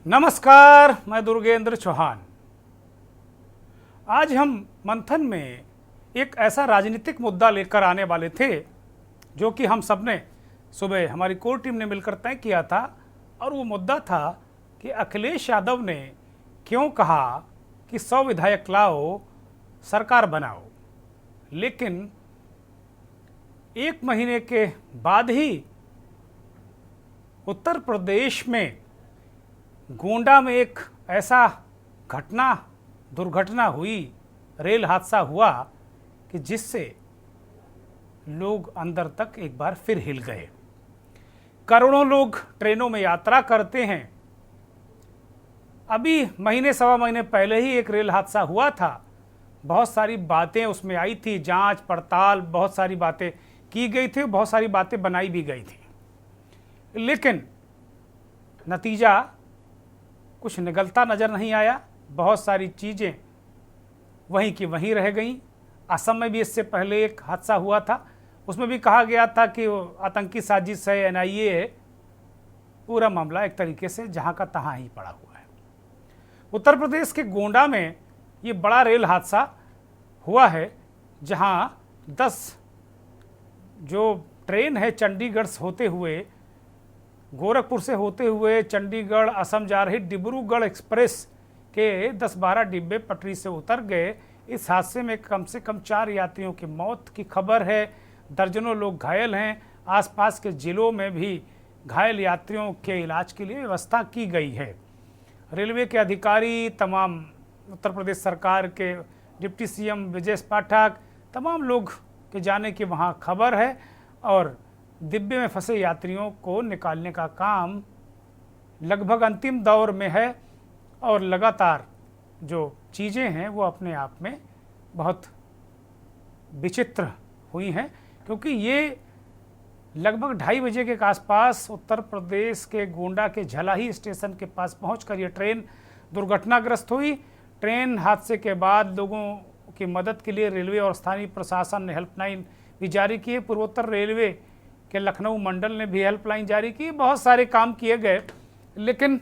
नमस्कार, मैं दुर्गेंद्र चौहान। आज हम मंथन में एक ऐसा राजनीतिक मुद्दा लेकर आने वाले थे जो कि हम सब ने सुबह हमारी कोर टीम ने मिलकर तय किया था, और वो मुद्दा था कि अखिलेश यादव ने क्यों कहा कि 100 विधायक लाओ, सरकार बनाओ, लेकिन एक महीने के बाद ही उत्तर प्रदेश में गोंडा में एक ऐसा दुर्घटना हुई, रेल हादसा हुआ कि जिससे लोग अंदर तक एक बार फिर हिल गए। करोड़ों लोग ट्रेनों में यात्रा करते हैं। अभी महीने सवा महीने पहले ही एक रेल हादसा हुआ था। बहुत सारी बातें उसमें आई थी, जांच पड़ताल, बहुत सारी बातें की गई थी, बहुत सारी बातें बनाई भी गई थी, लेकिन नतीजा कुछ निकलता नज़र नहीं आया। बहुत सारी चीज़ें वहीं की वहीं रह गईं। असम में भी इससे पहले एक हादसा हुआ था, उसमें भी कहा गया था कि आतंकी साजिश है, एनआईए है। पूरा मामला एक तरीके से जहां का तहां ही पड़ा हुआ है। उत्तर प्रदेश के गोंडा में ये बड़ा रेल हादसा हुआ है, जहां 10 जो ट्रेन है चंडीगढ़ से होते हुए, गोरखपुर से होते हुए चंडीगढ़ असम जा रही डिब्रूगढ़ एक्सप्रेस के 10-12 डिब्बे पटरी से उतर गए। इस हादसे में कम से कम 4 यात्रियों की मौत की खबर है, दर्जनों लोग घायल हैं। आसपास के जिलों में भी घायल यात्रियों के इलाज के लिए व्यवस्था की गई है। रेलवे के अधिकारी, तमाम उत्तर प्रदेश सरकार के डिप्टी सीएम ब्रजेश पाठक, तमाम लोग के जाने की वहाँ खबर है, और डिब्बे में फंसे यात्रियों को निकालने का काम लगभग अंतिम दौर में है। और लगातार जो चीज़ें हैं वो अपने आप में बहुत विचित्र हुई हैं, क्योंकि ये लगभग 2:30 बजे के आसपास उत्तर प्रदेश के गोंडा के झलाही स्टेशन के पास पहुंचकर ये ट्रेन दुर्घटनाग्रस्त हुई। ट्रेन हादसे के बाद लोगों की मदद के लिए रेलवे और स्थानीय प्रशासन ने हेल्पलाइन भी जारी की है। पूर्वोत्तर रेलवे के लखनऊ मंडल ने भी हेल्पलाइन जारी की। बहुत सारे काम किए गए, लेकिन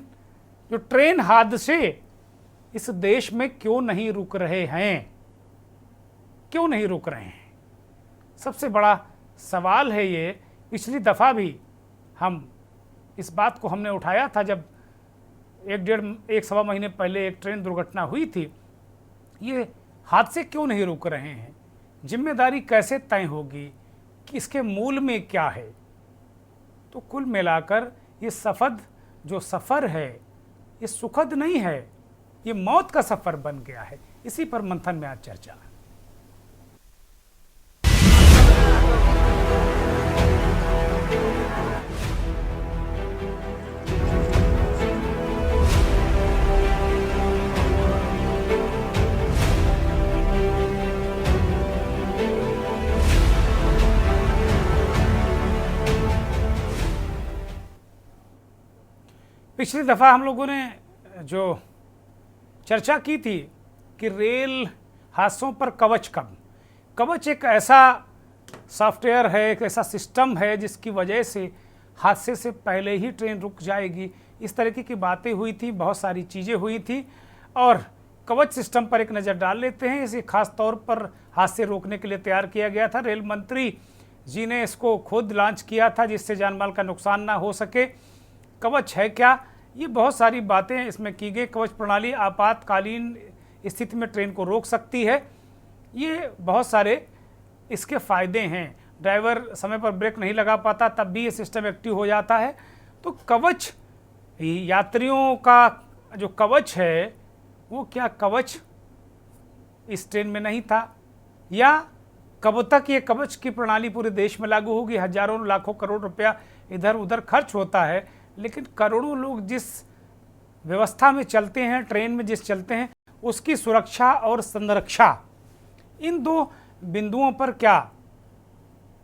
जो ट्रेन हादसे इस देश में क्यों नहीं रुक रहे हैं, क्यों नहीं रुक रहे हैं, सबसे बड़ा सवाल है ये। पिछली दफ़ा भी हम इस बात को हमने उठाया था, जब एक सवा महीने पहले एक ट्रेन दुर्घटना हुई थी। ये हादसे क्यों नहीं रुक रहे हैं, जिम्मेदारी कैसे तय होगी, कि इसके मूल में क्या है। तो कुल मिलाकर ये जो सफ़र है ये सुखद नहीं है, ये मौत का सफ़र बन गया है। इसी पर मंथन में आज चर्चा। पिछली दफ़ा हम लोगों ने जो चर्चा की थी कि रेल हादसों पर कवच एक ऐसा सॉफ्टवेयर है, एक ऐसा सिस्टम है जिसकी वजह से हादसे से पहले ही ट्रेन रुक जाएगी। इस तरीके की बातें हुई थी, बहुत सारी चीज़ें हुई थी, और कवच सिस्टम पर एक नज़र डाल लेते हैं। इसे खास तौर पर हादसे रोकने के लिए तैयार किया गया था। रेल मंत्री जी ने इसको खुद लॉन्च किया था, जिससे जान माल का नुकसान ना हो सके। कवच है क्या, ये बहुत सारी बातें इसमें की गई। कवच प्रणाली आपातकालीन स्थिति में ट्रेन को रोक सकती है। ये बहुत सारे इसके फ़ायदे हैं। ड्राइवर समय पर ब्रेक नहीं लगा पाता, तब भी ये सिस्टम एक्टिव हो जाता है। तो कवच, यात्रियों का जो कवच है, वो क्या कवच इस ट्रेन में नहीं था, या कब तक ये कवच की प्रणाली पूरे देश में लागू होगी। हजारों लाखों करोड़ रुपया इधर उधर खर्च होता है, लेकिन करोड़ों लोग जिस व्यवस्था में चलते हैं, ट्रेन में जिस चलते हैं, उसकी सुरक्षा और संरक्षा, इन 2 बिंदुओं पर क्या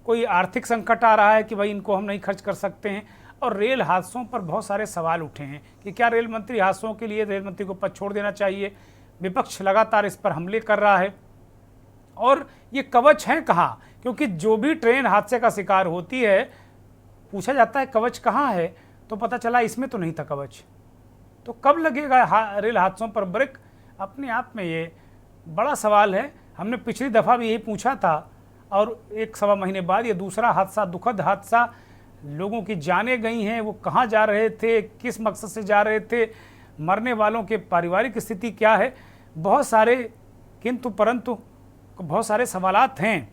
कोई आर्थिक संकट आ रहा है कि भाई इनको हम नहीं खर्च कर सकते हैं। और रेल हादसों पर बहुत सारे सवाल उठे हैं कि क्या रेल मंत्री हादसों के लिए रेल मंत्री को पद छोड़ देना चाहिए। विपक्ष लगातार इस पर हमले कर रहा है, और ये कवच हैं कहाँ, क्योंकि जो भी ट्रेन हादसे का शिकार होती है, पूछा जाता है कवच कहाँ है, तो पता चला इसमें तो नहीं था कवच। तो कब लगेगा रेल हादसों पर ब्रेक? अपने आप में ये बड़ा सवाल है। हमने पिछली दफ़ा भी यही पूछा था और 1-1.25 महीने बाद ये दूसरा हादसा, दुखद हादसा, लोगों की जानें गई हैं। वो कहाँ जा रहे थे, किस मकसद से जा रहे थे, मरने वालों के पारिवारिक स्थिति क्या है, बहुत सारे किंतु परंतु बहुत सारे सवालात हैं।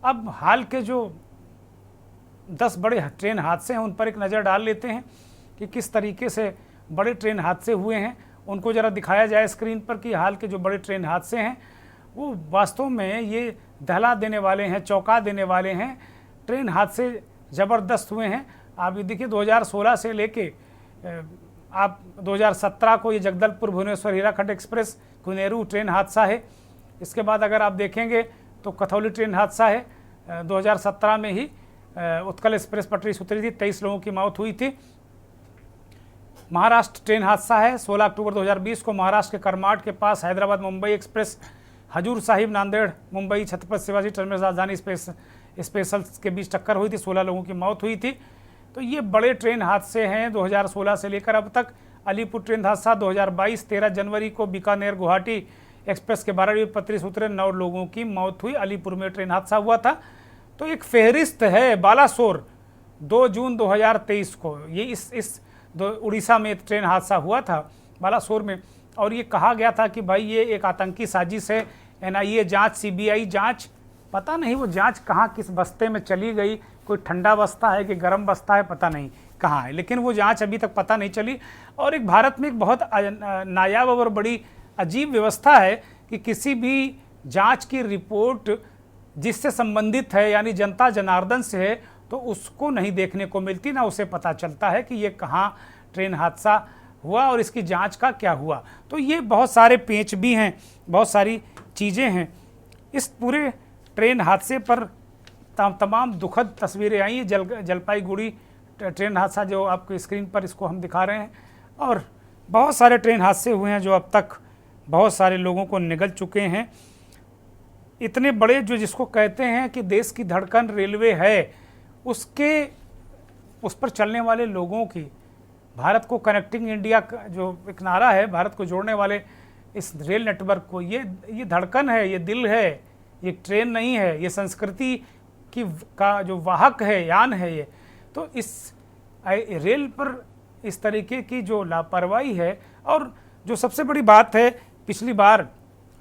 अब हाल के जो 10 बड़े ट्रेन हादसे हैं उन पर एक नज़र डाल लेते हैं कि किस तरीके से बड़े ट्रेन हादसे हुए हैं। उनको ज़रा दिखाया जाए स्क्रीन पर कि हाल के जो बड़े ट्रेन हादसे हैं वो वास्तव में ये दहला देने वाले हैं, चौंका देने वाले हैं। ट्रेन हादसे ज़बरदस्त हुए हैं। आप ये देखिए 2016 से लेके आप 2017 को ये जगदलपुर भुवनेश्वर हीराखंड एक्सप्रेस कुनेरू ट्रेन हादसा है। इसके बाद अगर आप देखेंगे तो कथौली ट्रेन हादसा है, 2017 में ही उत्कल एक्सप्रेस पटरी से उतरी थी, 23 लोगों की मौत हुई थी। महाराष्ट्र ट्रेन हादसा है, 16 अक्टूबर 2020 को महाराष्ट्र के करमाट के पास हैदराबाद मुंबई एक्सप्रेस हजूर साहिब नांदेड़ मुंबई छत्रपति शिवाजी टर्मिनस राजधानी स्पेशल्स के बीच टक्कर हुई थी, 16 लोगों की मौत हुई थी। तो ये बड़े ट्रेन हादसे हैं 2016 से लेकर अब तक। अलीपुर ट्रेन हादसा 2022 13 जनवरी को बीकानेर गुवाहाटी एक्सप्रेस के 12वीं पटरी से उतरे 9 लोगों की मौत हुई। अलीपुर में ट्रेन हादसा हुआ था। तो एक फहरिस्त है। बालासोर 2 जून 2023 को ये इस उड़ीसा में ट्रेन हादसा हुआ था बालासोर में, और ये कहा गया था कि भाई ये एक आतंकी साजिश है, NIA जांच, CBI जांच। पता नहीं वो जांच कहाँ किस बस्ते में चली गई, कोई ठंडा बस्ता है कि गर्म बस्ता है, पता नहीं कहाँ है, लेकिन वो जांच अभी तक पता नहीं चली। और एक भारत में एक बहुत नायाब और बड़ी अजीब व्यवस्था है कि किसी भी जांच की रिपोर्ट जिससे संबंधित है यानी जनता जनार्दन से है तो उसको नहीं देखने को मिलती, ना उसे पता चलता है कि ये कहाँ ट्रेन हादसा हुआ और इसकी जांच का क्या हुआ। तो ये बहुत सारे पेच भी हैं, बहुत सारी चीज़ें हैं। इस पूरे ट्रेन हादसे पर तमाम दुखद तस्वीरें आई हैं। जलपाईगुड़ी ट्रेन हादसा जो आपको स्क्रीन पर इसको हम दिखा रहे हैं, और बहुत सारे ट्रेन हादसे हुए हैं जो अब तक बहुत सारे लोगों को निगल चुके हैं। इतने बड़े जो जिसको कहते हैं कि देश की धड़कन रेलवे है, उस पर चलने वाले लोगों की, भारत को कनेक्टिंग इंडिया जो एक नारा है, भारत को जोड़ने वाले इस रेल नेटवर्क को, ये धड़कन है, ये दिल है, ये ट्रेन नहीं है, ये संस्कृति का जो वाहक है, यान है ये। तो इस रेल पर इस तरीके की जो लापरवाही है, और जो सबसे बड़ी बात है, पिछली बार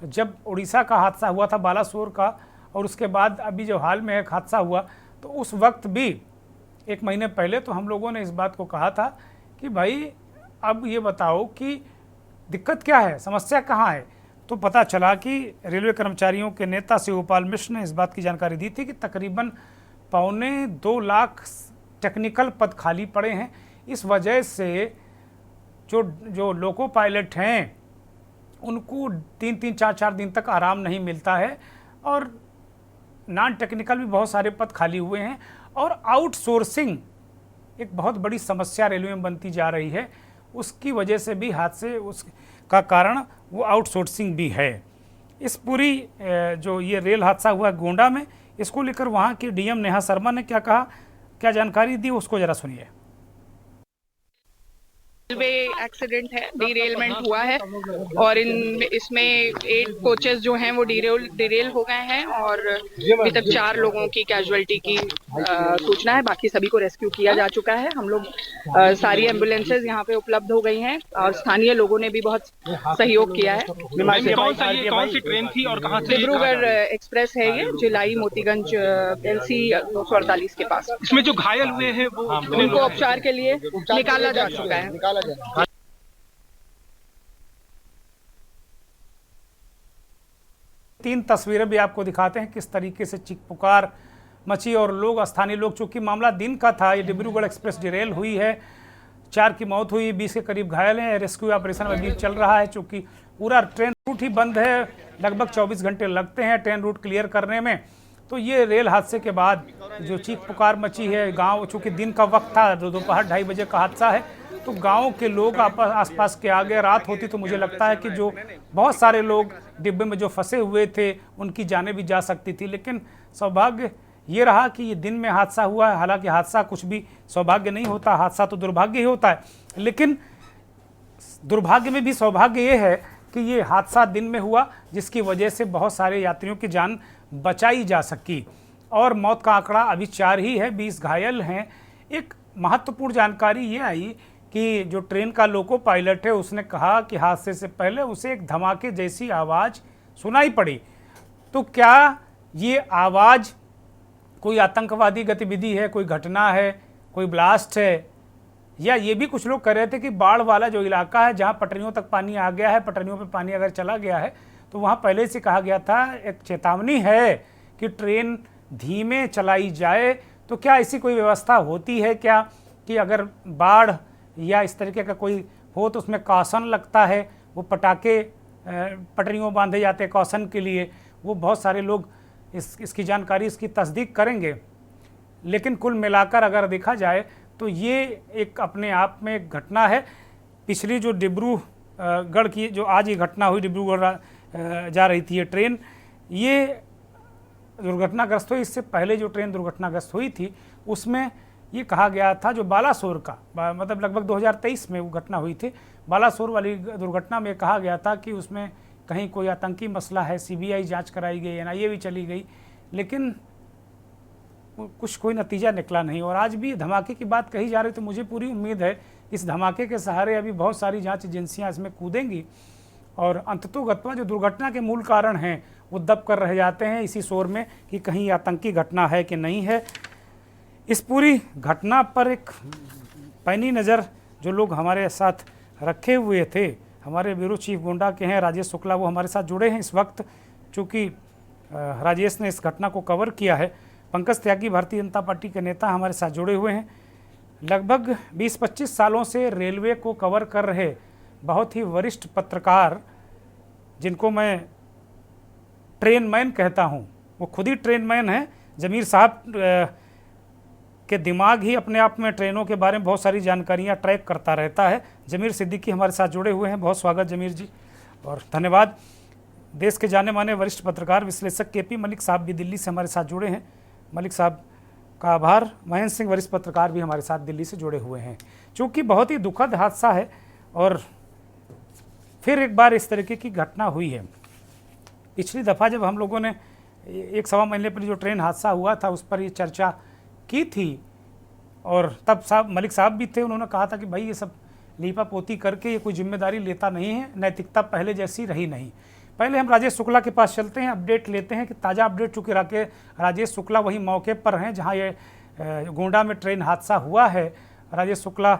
जब उड़ीसा का हादसा हुआ था बालासोर का, और उसके बाद अभी जो हाल में एक हादसा हुआ, तो उस वक्त भी 1 महीने पहले तो हम लोगों ने इस बात को कहा था कि भाई अब ये बताओ कि दिक्कत क्या है, समस्या कहाँ है। तो पता चला कि रेलवे कर्मचारियों के नेता शिवपाल मिश्र ने इस बात की जानकारी दी थी कि तकरीबन 2.25 लाख टेक्निकल पद खाली पड़े हैं। इस वजह से जो लोको पायलट हैं उनको 3-3, 4-4 दिन तक आराम नहीं मिलता है, और नॉन टेक्निकल भी बहुत सारे पद खाली हुए हैं। और आउटसोर्सिंग एक बहुत बड़ी समस्या रेलवे में बनती जा रही है, उसकी वजह से भी हादसे, उसका कारण वो आउटसोर्सिंग भी है। इस पूरी जो ये रेल हादसा हुआ गोंडा में, इसको लेकर वहाँ की DM नेहा शर्मा ने क्या कहा, क्या जानकारी दी, उसको ज़रा सुनिए। रेलवे एक्सीडेंट है, डीरेलमेंट हुआ है, और इसमें 8 कोचेस जो हैं वो डिरेल हो गए हैं, और अभी तक 4 लोगों की कैजुअलिटी की सूचना है। बाकी सभी को रेस्क्यू किया जा चुका है। हम लोग सारी एम्बुलेंसेज यहाँ पे उपलब्ध हो गई हैं, और स्थानीय लोगों ने भी बहुत सहयोग किया है। कौन सी ट्रेन थी और कहाँ से? डिब्रूगढ़ एक्सप्रेस है ये, जिलाई मोतीगंज LC 248 के पास। इसमें जो घायल हुए हैं वो उनको उपचार के लिए निकाला जा चुका है। 3 तस्वीरें भी आपको दिखाते हैं किस तरीके से चीख पुकार मची, और लोग, स्थानीय लोग, चूंकि मामला दिन का था, ये डिब्रूगढ़ एक्सप्रेस डिरेल हुई है, 4 की मौत हुई, 20 के करीब घायल हैं। रेस्क्यू ऑपरेशन अभी चल रहा है, चूंकि पूरा ट्रेन रूट ही बंद है, लगभग 24 घंटे लगते हैं ट्रेन रूट क्लियर करने में। तो ये रेल हादसे के बाद जो चीख पुकार मची है, गांव, चूंकि दिन का वक्त था, दोपहर 2:30 बजे का हादसा है, तो गांव के लोग आसपास के आ गए। रात होती तो मुझे लगता है कि जो बहुत सारे लोग डिब्बे में जो फंसे हुए थे उनकी जानें भी जा सकती थी, लेकिन सौभाग्य ये रहा कि ये दिन में हादसा हुआ है। हालांकि हादसा कुछ भी सौभाग्य नहीं होता, हादसा तो दुर्भाग्य ही होता है, लेकिन दुर्भाग्य में भी सौभाग्य ये है कि ये हादसा दिन में हुआ, जिसकी वजह से बहुत सारे यात्रियों की जान बचाई जा सकी और मौत का आंकड़ा अभी 4 ही है, 20 घायल हैं। एक महत्वपूर्ण जानकारी ये आई कि जो ट्रेन का लोको पायलट है उसने कहा कि हादसे से पहले उसे एक धमाके जैसी आवाज़ सुनाई पड़ी। तो क्या ये आवाज़ कोई आतंकवादी गतिविधि है, कोई घटना है, कोई ब्लास्ट है, या ये भी कुछ लोग कह रहे थे कि बाढ़ वाला जो इलाका है जहाँ पटरियों तक पानी आ गया है, पटरियों पे पानी अगर चला गया है तो वहाँ पहले से कहा गया था, एक चेतावनी है कि ट्रेन धीमे चलाई जाए। तो क्या ऐसी कोई व्यवस्था होती है क्या कि अगर बाढ़ या इस तरीके का कोई हो तो उसमें कॉशन लगता है, वो पटाखे पटरियों बांधे जाते हैं कॉशन के लिए, वो बहुत सारे लोग इसकी जानकारी, इसकी तस्दीक करेंगे। लेकिन कुल मिलाकर अगर देखा जाए तो ये एक अपने आप में एक घटना है। पिछली जो डिब्रूगढ़ की जो आज ये घटना हुई, डिब्रूगढ़ जा रही थी ये ट्रेन, ये दुर्घटनाग्रस्त हुई। इससे पहले जो ट्रेन दुर्घटनाग्रस्त हुई थी उसमें ये कहा गया था, जो बालासोर का मतलब लगभग 2023 में वो घटना हुई थी, बालासोर वाली दुर्घटना में कहा गया था कि उसमें कहीं कोई आतंकी मसला है, सीबीआई जांच कराई गई, एनआईए भी चली गई, लेकिन कुछ कोई नतीजा निकला नहीं। और आज भी धमाके की बात कही जा रही, तो मुझे पूरी उम्मीद है इस धमाके के सहारे अभी बहुत सारी जांच एजेंसियां इसमें कूदेंगी और अंततोगत्वा जो दुर्घटना के मूल कारण हैं वो दब कर रह जाते हैं इसी शोर में कि कहीं आतंकी घटना है कि नहीं है। इस पूरी घटना पर एक पैनी नज़र जो लोग हमारे साथ रखे हुए थे, हमारे ब्यूरो चीफ गोंडा के हैं राजेश शुक्ला, वो हमारे साथ जुड़े हैं इस वक्त। चूँकि राजेश ने इस घटना को कवर किया है, पंकज त्यागी भारतीय जनता पार्टी के नेता हमारे साथ जुड़े हुए हैं। लगभग 20-25 सालों से रेलवे को कवर कर रहे बहुत ही वरिष्ठ पत्रकार, जिनको मैं ट्रेन मैन कहता हूं, वो खुद ही ट्रेन मैन हैं। जमीर साहब के दिमाग ही अपने आप में ट्रेनों के बारे में बहुत सारी जानकारियां ट्रैक करता रहता है। जमीर सिद्दीकी हमारे साथ जुड़े हुए हैं, बहुत स्वागत जमीर जी और धन्यवाद। देश के जाने माने वरिष्ठ पत्रकार विश्लेषक केपी मलिक साहब भी दिल्ली से हमारे साथ जुड़े हैं, मलिक साहब का आभार। महेंद्र सिंह वरिष्ठ पत्रकार भी हमारे साथ दिल्ली से जुड़े हुए हैं। चूँकि बहुत ही दुखद हादसा है और फिर एक बार इस तरीके की घटना हुई है। पिछली दफ़ा जब हम लोगों ने 1-1.25 महीने पर जो ट्रेन हादसा हुआ था उस पर ये चर्चा की थी और तब मलिक साहब भी थे, उन्होंने कहा था कि भाई ये सब लीपापोती करके ये कोई जिम्मेदारी लेता नहीं है, नैतिकता पहले जैसी रही नहीं। पहले हम राजेश शुक्ला के पास चलते हैं, अपडेट लेते हैं कि ताज़ा अपडेट, चूँकि राजेश शुक्ला वही मौके पर हैं जहाँ ये गोंडा में ट्रेन हादसा हुआ है। राजेश शुक्ला,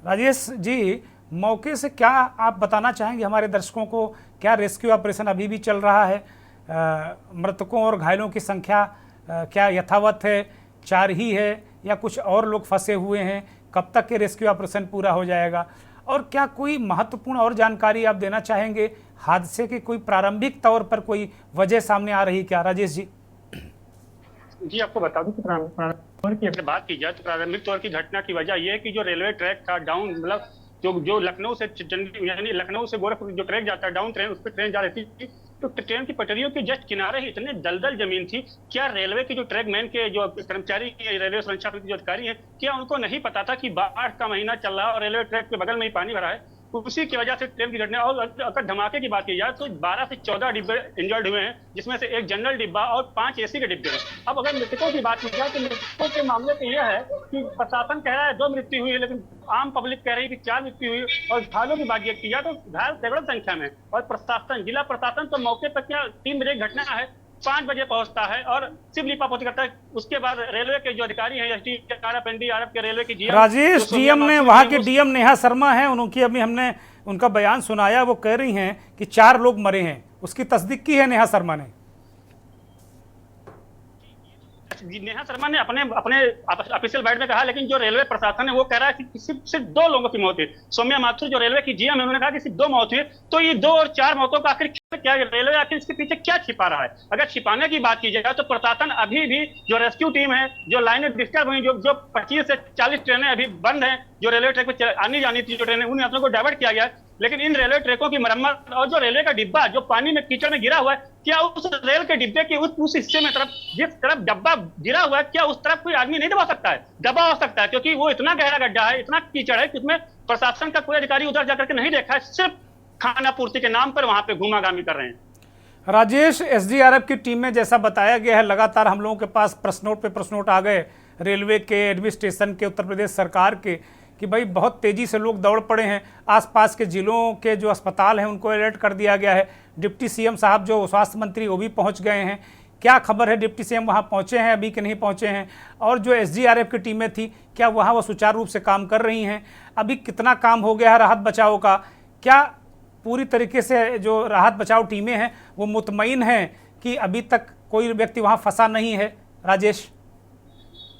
राजेश जी, मौके से क्या आप बताना चाहेंगे हमारे दर्शकों को? क्या रेस्क्यू ऑपरेशन अभी भी चल रहा है? मृतकों और घायलों की संख्या क्या यथावत है, 4 ही है या कुछ और लोग फंसे हुए हैं? कब तक के रेस्क्यू ऑपरेशन पूरा हो जाएगा? और क्या कोई महत्वपूर्ण और जानकारी आप देना चाहेंगे? हादसे की कोई प्रारंभिक तौर पर कोई वजह सामने आ रही क्या, राजेश जी? जी, आपको बता दूं कि प्रारंभिक की अगर बात की जाए तो प्रारंभिक तौर की घटना की वजह यह है कि जो रेलवे ट्रैक था डाउन, मतलब जो लखनऊ से यानी लखनऊ से गोरखपुर जो ट्रैक जाता है डाउन ट्रेन, उस पर ट्रेन जा रही थी, तो ट्रेन की पटरियों के जस्ट किनारे ही इतने दलदल जमीन थी। क्या रेलवे के जो ट्रैक मैन के जो कर्मचारी, रेलवे सुरक्षा के जो अधिकारी हैं, क्या उनको नहीं पता था कि बाढ़ का महीना चल रहा है और रेलवे ट्रैक के बगल में ही पानी भरा है? उसी की वजह से ट्रेन की घटना। और अगर धमाके की बात की जाए तो 12 से 14 डिब्बे इंजर्ड हुए हैं, जिसमें से 1 जनरल डिब्बा और 5 एसी के डिब्बे हैं। अब अगर मृतकों की बात की जाए तो मृतकों के मामले में यह है कि प्रशासन कह रहा है 2 मृत्यु हुई है, लेकिन आम पब्लिक कह रही है कि 4 मृत्यु हुई। और घायलों की बात की जाए तो घायल सैकड़ों संख्या में, और प्रशासन, जिला प्रशासन तो मौके पर क्या 3 बजे घटना है 5 बजे पहुंचता है और सिर्फ लीपापोती करता है। उसके बाद रेलवे के जो अधिकारी हैं, एसडीआरएफ, एनडीआरएफ के रेलवे की जीएम राजेश, डीएम ने, वहां के डीएम नेहा शर्मा हैं, उनकी अभी हमने उनका बयान सुनाया, वो कह रही हैं कि 4 लोग मरे हैं। उसकी तस्दीक की है नेहा शर्मा ने? नेहा शर्मा ने अपने ऑफिशियल बाइट में कहा, लेकिन जो रेलवे प्रशासन है वो कह रहा है कि सिर्फ 2 लोगों की मौत हुई। सौम्या माथुर जो रेलवे की जीएम है, उन्होंने कहा कि सिर्फ 2 मौत हुई। तो ये 2 और 4 मौतों का आखिर क्या रेलवे आखिर इसके पीछे क्या छिपा रहा है? अगर छिपाने की बात की जाए तो प्रशासन अभी भी जो रेस्क्यू टीम है, जो लाइनें डिस्टर्ब हुई, जो 25 से 40 ट्रेनें अभी बंद हैं, जो रेलवे ट्रैक पे आनी जानी थी जो ट्रेनें, उन यात्रियों को डाइवर्ट किया गया। लेकिन इन रेलवे ट्रैकों की मरम्मत और जो रेलवे का डिब्बा जो पानी में कीचड़ में गिरा हुआ है, क्या उस रेल के डिब्बे के उस हिस्से में तरफ, जिस तरफ डब्बा गिरा हुआ है, क्या उस तरफ कोई आदमी नहीं दबा सकता है? दबा हो सकता है, क्योंकि वो इतना गहरा गड्ढा है, इतना कीचड़ है कि उसमें प्रशासन का कोई अधिकारी उधर जाकर के नहीं देखा है, सिर्फ खाना पूर्ति के नाम पर वहां पे घूमागामी कर रहे हैं। राजेश, एसडीआरएफ की टीम में जैसा बताया गया है, लगातार हम लोगों के पास प्रश्नोट पे प्रश्नोट आ गए रेलवे के, एडमिनिस्ट्रेशन के, उत्तर प्रदेश सरकार के, कि भाई बहुत तेज़ी से लोग दौड़ पड़े हैं। आसपास के ज़िलों के जो अस्पताल हैं उनको अलर्ट कर दिया गया है। डिप्टी सीएम साहब जो स्वास्थ्य मंत्री वो भी पहुंच गए हैं। क्या खबर है, डिप्टी सीएम वहां पहुंचे हैं अभी कि नहीं पहुंचे हैं? और जो एसडीआरएफ की टीमें थी, क्या वहां वो सुचारू रूप से काम कर रही हैं? अभी कितना काम हो गया है राहत बचाव का? क्या पूरी तरीके से जो राहत बचाव टीमें हैं वो मुतमईन हैं कि अभी तक कोई व्यक्ति वहां फंसा नहीं है? राजेश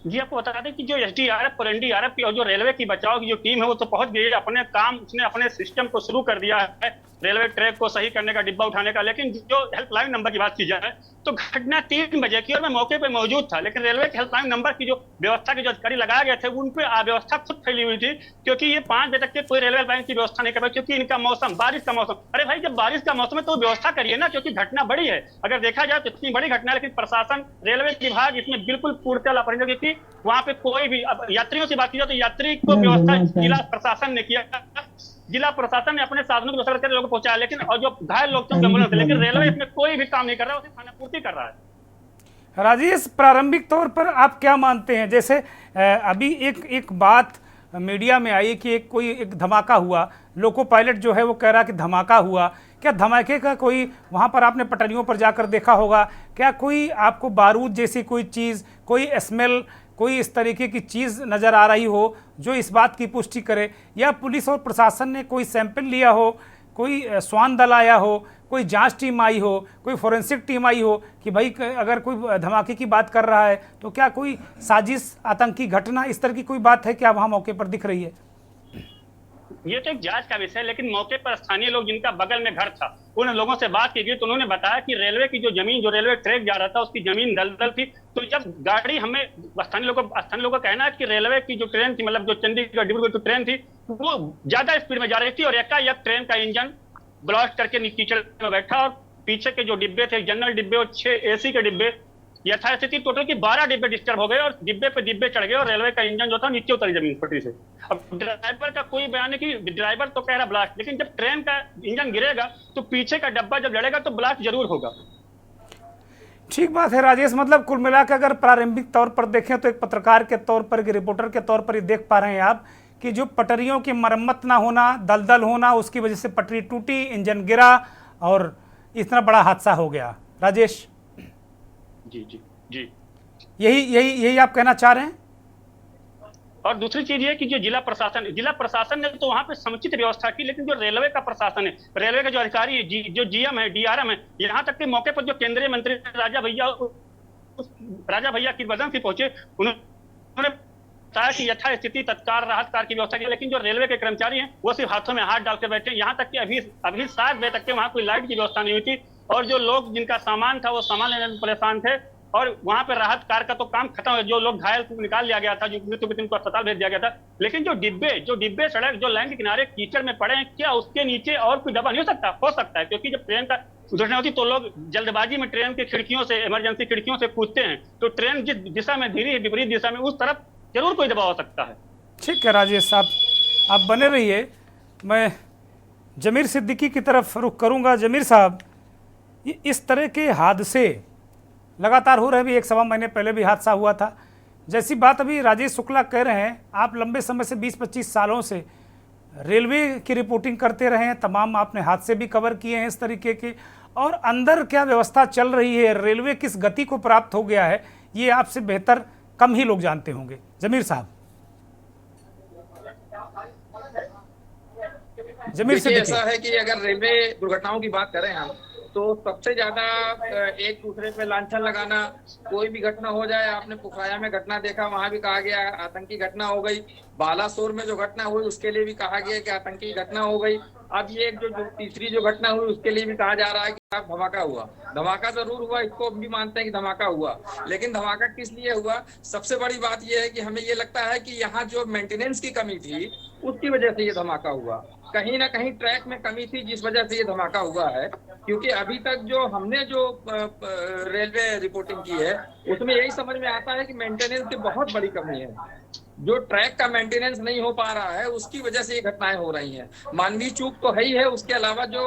जी, आपको बता दें कि जो एसडीआरएफ और एनडीआरएफ की और जो रेलवे की बचाव की जो टीम है वो तो पहुंच गई है अपने काम, उसने अपने सिस्टम को शुरू कर दिया है रेलवे ट्रैक को सही करने का, डिब्बा उठाने का। लेकिन जो हेल्पलाइन नंबर की बात की जाए तो घटना 3 बजे की और मैं मौके पे मौजूद था, लेकिन रेलवे के हेल्पलाइन नंबर की जो व्यवस्था के जो अधिकारी लगाए गए थे उन पे अव्यवस्था खुद फैली हुई थी, क्योंकि ये 5 बजे तक के कोई रेलवे लाइन की व्यवस्था नहीं कर पाए, क्योंकि इनका मौसम बारिश का मौसम। अरे भाई, जब बारिश का मौसम है तो व्यवस्था करिए ना, क्योंकि घटना बड़ी है। अगर देखा जाए तो इतनी बड़ी घटना है, लेकिन प्रशासन, रेलवे विभाग इसमें बिल्कुल पूर्णतः लापरवाही, क्योंकि वहां पे कोई भी यात्रियों से बात की जाए तो यात्री को व्यवस्था जिला प्रशासन ने किया, जिला प्रशासन ने अपने साधनों की व्यवस्था करके लोगों को पहुंचाया, लेकिन और जो घायल लोग थे एम्बुलेंस, लेकिन रेलवे इसमें कोई भी काम नहीं कर रहा है, खाना पूर्ति कर रहा है। राजेश, प्रारंभिक तौर पर आप क्या मानते हैं? जैसे अभी एक बात मीडिया में आई कि एक धमाका हुआ, लोको पायलट जो है वो कह रहा कि धमाका हुआ। क्या धमाके का कोई वहाँ पर आपने पटरियों पर जाकर देखा होगा? क्या कोई आपको बारूद जैसी कोई चीज़, कोई स्मेल, कोई इस तरीके की चीज़ नज़र आ रही हो जो इस बात की पुष्टि करे? या पुलिस और प्रशासन ने कोई सैंपल लिया हो, कोई स्वान दल आया हो, कोई जांच टीम आई हो, कोई फोरेंसिक टीम आई हो कि भाई अगर कोई धमाके की बात कर रहा है तो क्या कोई साजिश, आतंकी घटना, इस तरह की कोई बात है क्या वहाँ मौके पर दिख रही है? ये तो एक जांच का विषय है, लेकिन मौके पर स्थानीय लोग जिनका बगल में घर था उन लोगों से बात की गई तो उन्होंने बताया कि रेलवे की जो जमीन, जो रेलवे ट्रैक जा रहा था उसकी जमीन दलदल थी। तो जब गाड़ी, हमें स्थानीय लोगों का कहना है कि रेलवे की जो ट्रेन थी, मतलब जो चंडीगढ़ डिब्रूगढ़ की ट्रेन थी, वो ज्यादा स्पीड में जा रही थी और एकाएक ट्रेन का इंजन ब्लास्ट करके कीचड़ में बैठा और पीछे के जो डिब्बे थे, जनरल डिब्बे और 6 एसी के डिब्बे, यथास्थिति टोटल की 12 डिब्बे डिस्टर्ब हो गए और डिब्बे पे डिब्बे चढ़ गए और रेलवे का इंजन जो था नीचे उतरी जमीन पटरी से। अब ड्राइवर का कोई बयान नहीं कि ड्राइवर तो कह रहा ब्लास्ट, लेकिन जब ट्रेन का इंजन गिरेगा तो पीछे का डब्बा जब लड़ेगा तो ब्लास्ट जरूर होगा। ठीक बात है राजेश, मतलब कुल मिलाकर अगर प्रारंभिक तौर पर देखें तो एक पत्रकार के तौर पर, एक रिपोर्टर के तौर पर ये देख पा रहे हैं आप कि जो पटरियों की मरम्मत ना होना, दलदल होना, उसकी वजह से पटरी टूटी, इंजन गिरा और इतना बड़ा हादसा हो गया। राजेश जी जी जी, यही आप कहना चाह रहे हैं? और दूसरी चीज ये कि जो जिला प्रशासन ने तो वहां पे समुचित व्यवस्था की, लेकिन जो रेलवे का प्रशासन है, रेलवे के जो अधिकारी है, जो जीएम है, डीआरएम है, यहाँ तक के मौके पर जो केंद्रीय मंत्री राजा भैया की वजह से पहुंचे, उन्होंने बताया कि यथास्थिति तत्काल राहत कार्य की व्यवस्था की, लेकिन जो रेलवे के कर्मचारी हैं वो सिर्फ हाथों में हाथ डाल के बैठे। यहाँ तक कि अभी 7 बजे तक के वहाँ कोई लाइट की व्यवस्था नहीं हुई थी और जो लोग जिनका सामान था वो सामान लेने में परेशान थे और वहां पर राहत कार्य का तो काम खत्म है। जो लोग घायल निकाल लिया गया था, जो मृत्यु के को अस्पताल भेज दिया गया था, लेकिन जो डिब्बे सड़क, जो लाइन के किनारे कीचड़ में पड़े हैं, क्या उसके नीचे और कोई दबा नहीं हो सकता है? क्योंकि जब ट्रेन का दुर्घटना होती तो लोग जल्दबाजी में ट्रेन की खिड़कियों से, इमरजेंसी खिड़कियों से कूदते हैं, तो ट्रेन जिस दिशा में धीरे विपरीत दिशा में, उस तरफ जरूर कोई दबाव हो सकता है। ठीक है राजेश साहब, आप बने रहिए। मैं जमीर सिद्दीकी की तरफ रुख करूंगा। जमीर साहब, इस तरह के हादसे लगातार हो रहे हैं। भी 1 सवा महीने पहले भी हादसा हुआ था, जैसी बात अभी राजेश शुक्ला कह रहे हैं। आप लंबे समय से 20-25 सालों से रेलवे की रिपोर्टिंग करते रहे हैं, तमाम आपने हादसे भी कवर किए हैं इस तरीके के, और अंदर क्या व्यवस्था चल रही है, रेलवे किस गति को प्राप्त हो गया है, ये आपसे बेहतर कम ही लोग जानते होंगे। जमीर साहब। जमीर से ऐसा है कि अगर रेलवे दुर्घटनाओं की बात करें हम, तो सबसे ज्यादा एक दूसरे पे लांछन लगाना, कोई भी घटना हो जाए, आपने पुखाया में घटना देखा, वहां भी कहा गया आतंकी घटना हो गई, बालासोर में जो घटना हुई उसके लिए भी कहा गया कि आतंकी घटना हो गई। अब ये एक जो तीसरी जो घटना हुई उसके लिए भी कहा जा रहा है कि आप धमाका हुआ। धमाका जरूर हुआ, इसको भी मानते हैं कि धमाका हुआ, लेकिन धमाका किस लिए हुआ? सबसे बड़ी बात यह है कि हमें ये लगता है कि यहाँ जो मेंटेनेंस की कमी थी उसकी वजह से ये धमाका हुआ। कहीं ना कहीं ट्रैक में कमी थी जिस वजह से ये धमाका हुआ है, क्योंकि अभी तक जो हमने जो रेलवे रिपोर्टिंग की है उसमें यही समझ में आता है कि मेंटेनेंस की बहुत बड़ी कमी है। जो ट्रैक का मेंटेनेंस नहीं हो पा रहा है उसकी वजह से ये घटनाएं हो रही हैं। मानवीय चूक तो है ही है, उसके अलावा जो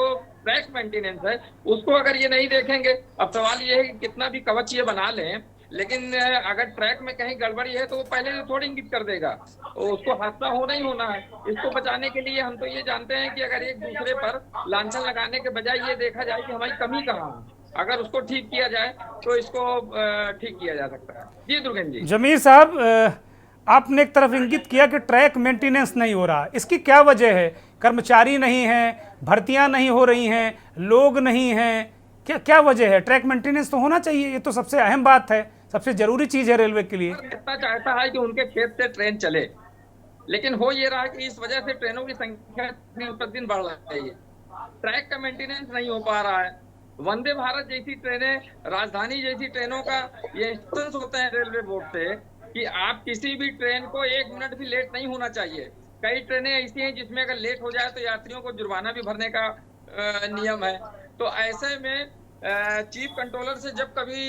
ट्रैक मेंटेनेंस है उसको अगर ये नहीं देखेंगे, अब सवाल ये है कि कितना भी कवच ये बना लें, लेकिन अगर ट्रैक में कहीं गड़बड़ी है तो वो पहले से थोड़ी इंगित कर देगा, उसको हादसा होना ही होना है। इसको बचाने के लिए हम तो ये जानते हैं कि अगर एक दूसरे पर लांछन लगाने के बजाय ये देखा जाए कि हमारी कमी कहाँ है, अगर उसको ठीक किया जाए तो इसको ठीक किया जा सकता है। जी दुर्गेन जी। जमीर साहब, आपने एक तरफ इंगित किया कि ट्रैक मेंटेनेंस नहीं हो रहा, इसकी क्या वजह है? कर्मचारी नहीं हैं, भर्तियां नहीं हो रही हैं, लोग नहीं हैं, क्या क्या वजह है? ट्रैक मेंटेनेंस तो होना चाहिए, ये तो सबसे अहम बात है, सबसे जरूरी चीज है रेलवे के लिए। इतना चाहता है कि उनके खेत से ट्रेन चले, लेकिन हो ये रहा है कि इस वजह से ट्रेनों की संख्या दिन प्रतिदिन बढ़ रही है, ट्रैक का मेंटेनेंस नहीं हो पा रहा है। वंदे भारत जैसी ट्रेनें, राजधानी जैसी ट्रेनों का ये इंस्टेंस होते हैं रेलवे बोर्ड से कि आप किसी भी ट्रेन को 1 मिनट भी लेट नहीं होना चाहिए। कई ट्रेनें ऐसी हैं जिसमें अगर लेट हो जाए तो यात्रियों को जुर्माना भी भरने का नियम है। तो ऐसे में चीफ कंट्रोलर से जब कभी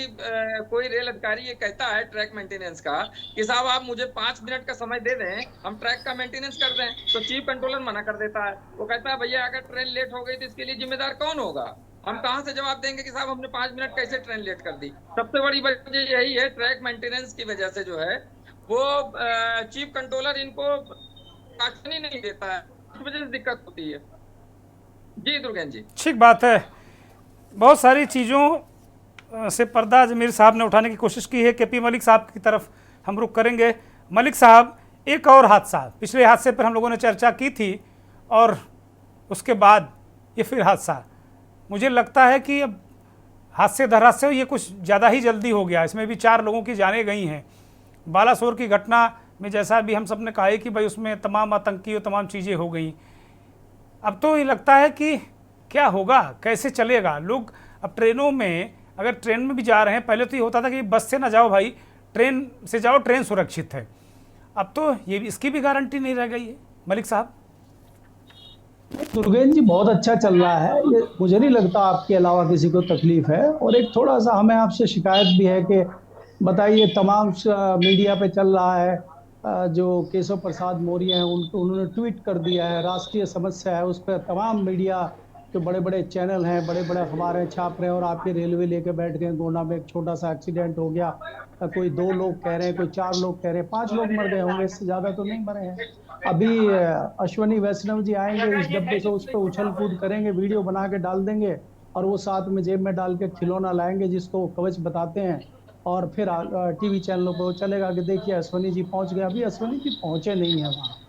कोई रेल अधिकारी ये कहता है ट्रैक मेंटेनेंस का कि साहब आप मुझे 5 मिनट का समय दे दें, हम ट्रैक का मेंटेनेंस कर दें, तो चीफ कंट्रोलर मना कर देता है। वो कहता है भैया अगर ट्रेन लेट हो गई तो इसके लिए जिम्मेदार कौन होगा? हम कहाँ से जवाब देंगे कि साहब हमने 5 मिनट कैसे ट्रेन लेट कर दी? सबसे बड़ी वजह यही है, ट्रैक मेंटेनेंस की वजह से जो है वो चीफ कंट्रोलर इनको एक्शन ही नहीं देता है, इस वजह से दिक्कत होती है। जी दुर्गेन जी। ठीक बात है, बहुत सारी चीज़ों से पर्दा जमीर साहब ने उठाने की कोशिश की है। केपी मलिक साहब की तरफ हम रुख करेंगे। मलिक साहब, एक और हादसा, पिछले हादसे पर हम लोगों ने चर्चा की थी और उसके बाद ये फिर हादसा, मुझे लगता है कि अब हादसे दर हादसे ये कुछ ज़्यादा ही जल्दी हो गया। इसमें भी 4 लोगों की जानें गई हैं। बालासोर की घटना में जैसा भी हम सब ने कहा है कि भाई उसमें तमाम आतंकी और तमाम चीज़ें हो गई। अब तो ये लगता है कि क्या होगा, कैसे चलेगा? लोग अब ट्रेनों में, अगर ट्रेन में भी जा रहे हैं, पहले तो ये होता था कि बस से ना जाओ भाई, ट्रेन से जाओ, ट्रेन सुरक्षित है। अब तो ये भी, इसकी भी गारंटी नहीं रह गई है। मलिक साहब। दुर्गेन जी, बहुत अच्छा चल रहा है, ये मुझे नहीं लगता आपके अलावा किसी को तकलीफ है। और एक थोड़ा सा हमें आपसे शिकायत भी है कि बताइए, तमाम मीडिया पे चल रहा है, जो केशव प्रसाद मौर्य हैं उनको उन्होंने ट्वीट कर दिया है, राष्ट्रीय समस्या है, उस पर तमाम मीडिया जो बड़े बड़े चैनल हैं, बड़े बड़े अखबार हैं, छाप रहे हैं, और आपके रेलवे लेके बैठ गए। गोंडा में एक छोटा सा एक्सीडेंट हो गया, कोई 2 लोग कह रहे हैं, कोई 4 लोग कह रहे हैं, 5 लोग मर गए होंगे, इससे ज़्यादा तो नहीं मरे हैं। अभी अश्वनी वैष्णव जी आएंगे, इस डब्बे से उस पर उछल कूद करेंगे, वीडियो बना के डाल देंगे, और वो साथ में जेब में डाल के खिलौना लाएंगे जिसको कवच बताते हैं, और फिर टीवी चैनलों पर वो चलेगा कि देखिए अश्वनी जी पहुंच गए। अभी अश्वनी जी पहुंचे नहीं है वहाँ।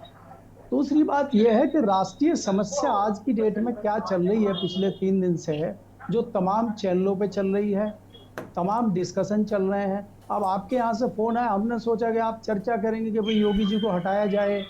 दूसरी बात यह है कि राष्ट्रीय समस्या आज की डेट में क्या चल रही है पिछले 3 दिन से, जो तमाम चैनलों पे चल रही है, तमाम डिस्कशन चल रहे हैं। अब आपके यहाँ से फोन आया, हमने सोचा कि आप चर्चा करेंगे कि भाई योगी जी को हटाया जाए,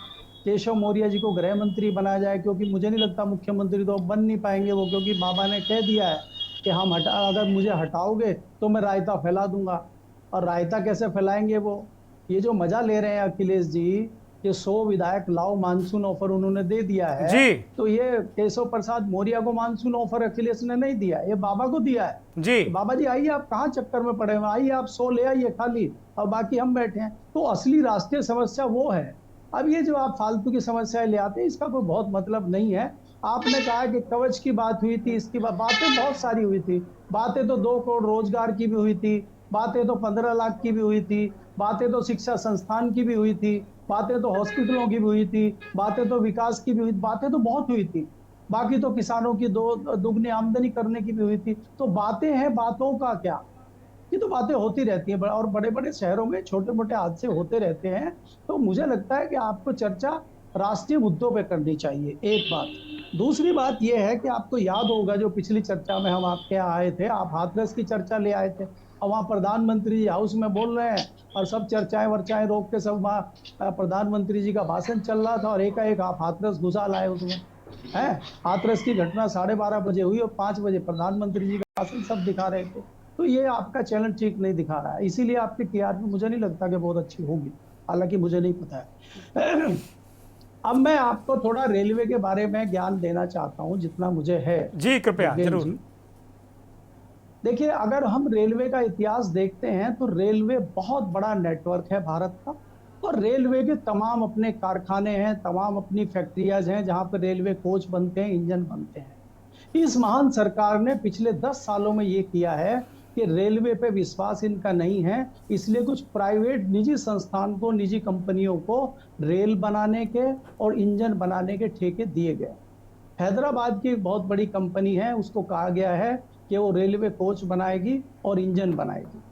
केशव मौर्य जी को गृह मंत्री बनाया जाए, क्योंकि मुझे नहीं लगता मुख्यमंत्री तो बन नहीं पाएंगे वो, क्योंकि बाबा ने कह दिया है कि हम अगर मुझे हटाओगे तो मैं रायता फैला दूंगा। और रायता कैसे फैलाएंगे वो? ये जो मजा ले रहे हैं अखिलेश जी, ये 100 विधायक लाओ मानसून ऑफर उन्होंने दे दिया है जी। तो ये केशव प्रसाद मौर्य को मानसून ऑफर अखिलेश ने नहीं दिया, ये बाबा को दिया है जी। बाबा जी आइए, आप कहाँ चक्कर में पड़े हुए, आइए आप 100 ले आइए खाली, और बाकी हम बैठे हैं। तो असली राष्ट्रीय समस्या वो है। अब ये जो आप फालतू की समस्याएं ले आते हैं, इसका कोई बहुत मतलब नहीं है। आपने कहा कि कवच की बात हुई थी, इसकी बातें बहुत सारी हुई थी, बातें तो 2 करोड़ रोजगार की भी हुई थी, बातें तो 15 लाख की भी हुई थी, बातें तो शिक्षा संस्थान की भी हुई थी, बातें तो हॉस्पिटलों की भी हुई थी, बातें तो विकास की भी हुई, बातें तो बहुत हुई थी, बाकी तो किसानों की दुगनी आमदनी करने की भी हुई थी। तो बातें हैं, बातों का क्या, ये तो बातें होती रहती हैं, और बड़े बड़े शहरों में छोटे मोटे हादसे होते रहते हैं। तो मुझे लगता है कि आपको चर्चा राष्ट्रीय मुद्दों पे करनी चाहिए, एक बात। दूसरी बात यह है कि आपको याद होगा जो पिछली चर्चा में हम आपके यहाँ आए थे, आप हाथरस की चर्चा ले आए थे और वहाँ प्रधानमंत्री जी हाउस में बोल रहे हैं और सब चर्चाएं वर्चाएं रोक के सब वहाँ प्रधानमंत्री जी का भाषण चल रहा था और एकाएक आप हाथरस घुसा लाए उसमें है। हाथरस की घटना 12:30 बजे हुई और 5 बजे प्रधानमंत्री जी का भाषण सब दिखा रहे थे। तो ये आपका चैनल ठीक नहीं दिखा रहा है, इसीलिए आपकी टीआरपी मुझे नहीं लगता कि बहुत अच्छी होगी, हालांकि मुझे नहीं पता है। अब मैं आपको थोड़ा रेलवे के बारे में ज्ञान देना चाहता हूं जितना मुझे है। जी कृपया जरूर। देखिए, अगर हम रेलवे का इतिहास देखते हैं तो रेलवे बहुत बड़ा नेटवर्क है भारत का, और रेलवे के तमाम अपने कारखाने हैं, तमाम अपनी फैक्ट्रियाज हैं जहां पर रेलवे कोच बनते हैं, इंजन बनते हैं। इस महान सरकार ने पिछले 10 सालों में ये किया है कि रेलवे पे विश्वास इनका नहीं है, इसलिए कुछ प्राइवेट निजी संस्थान को, निजी कंपनियों को रेल बनाने के और इंजन बनाने के ठेके दिए गए। हैदराबाद की एक बहुत बड़ी कंपनी है, उसको कहा गया है कि वो रेलवे कोच बनाएगी और इंजन बनाएगी।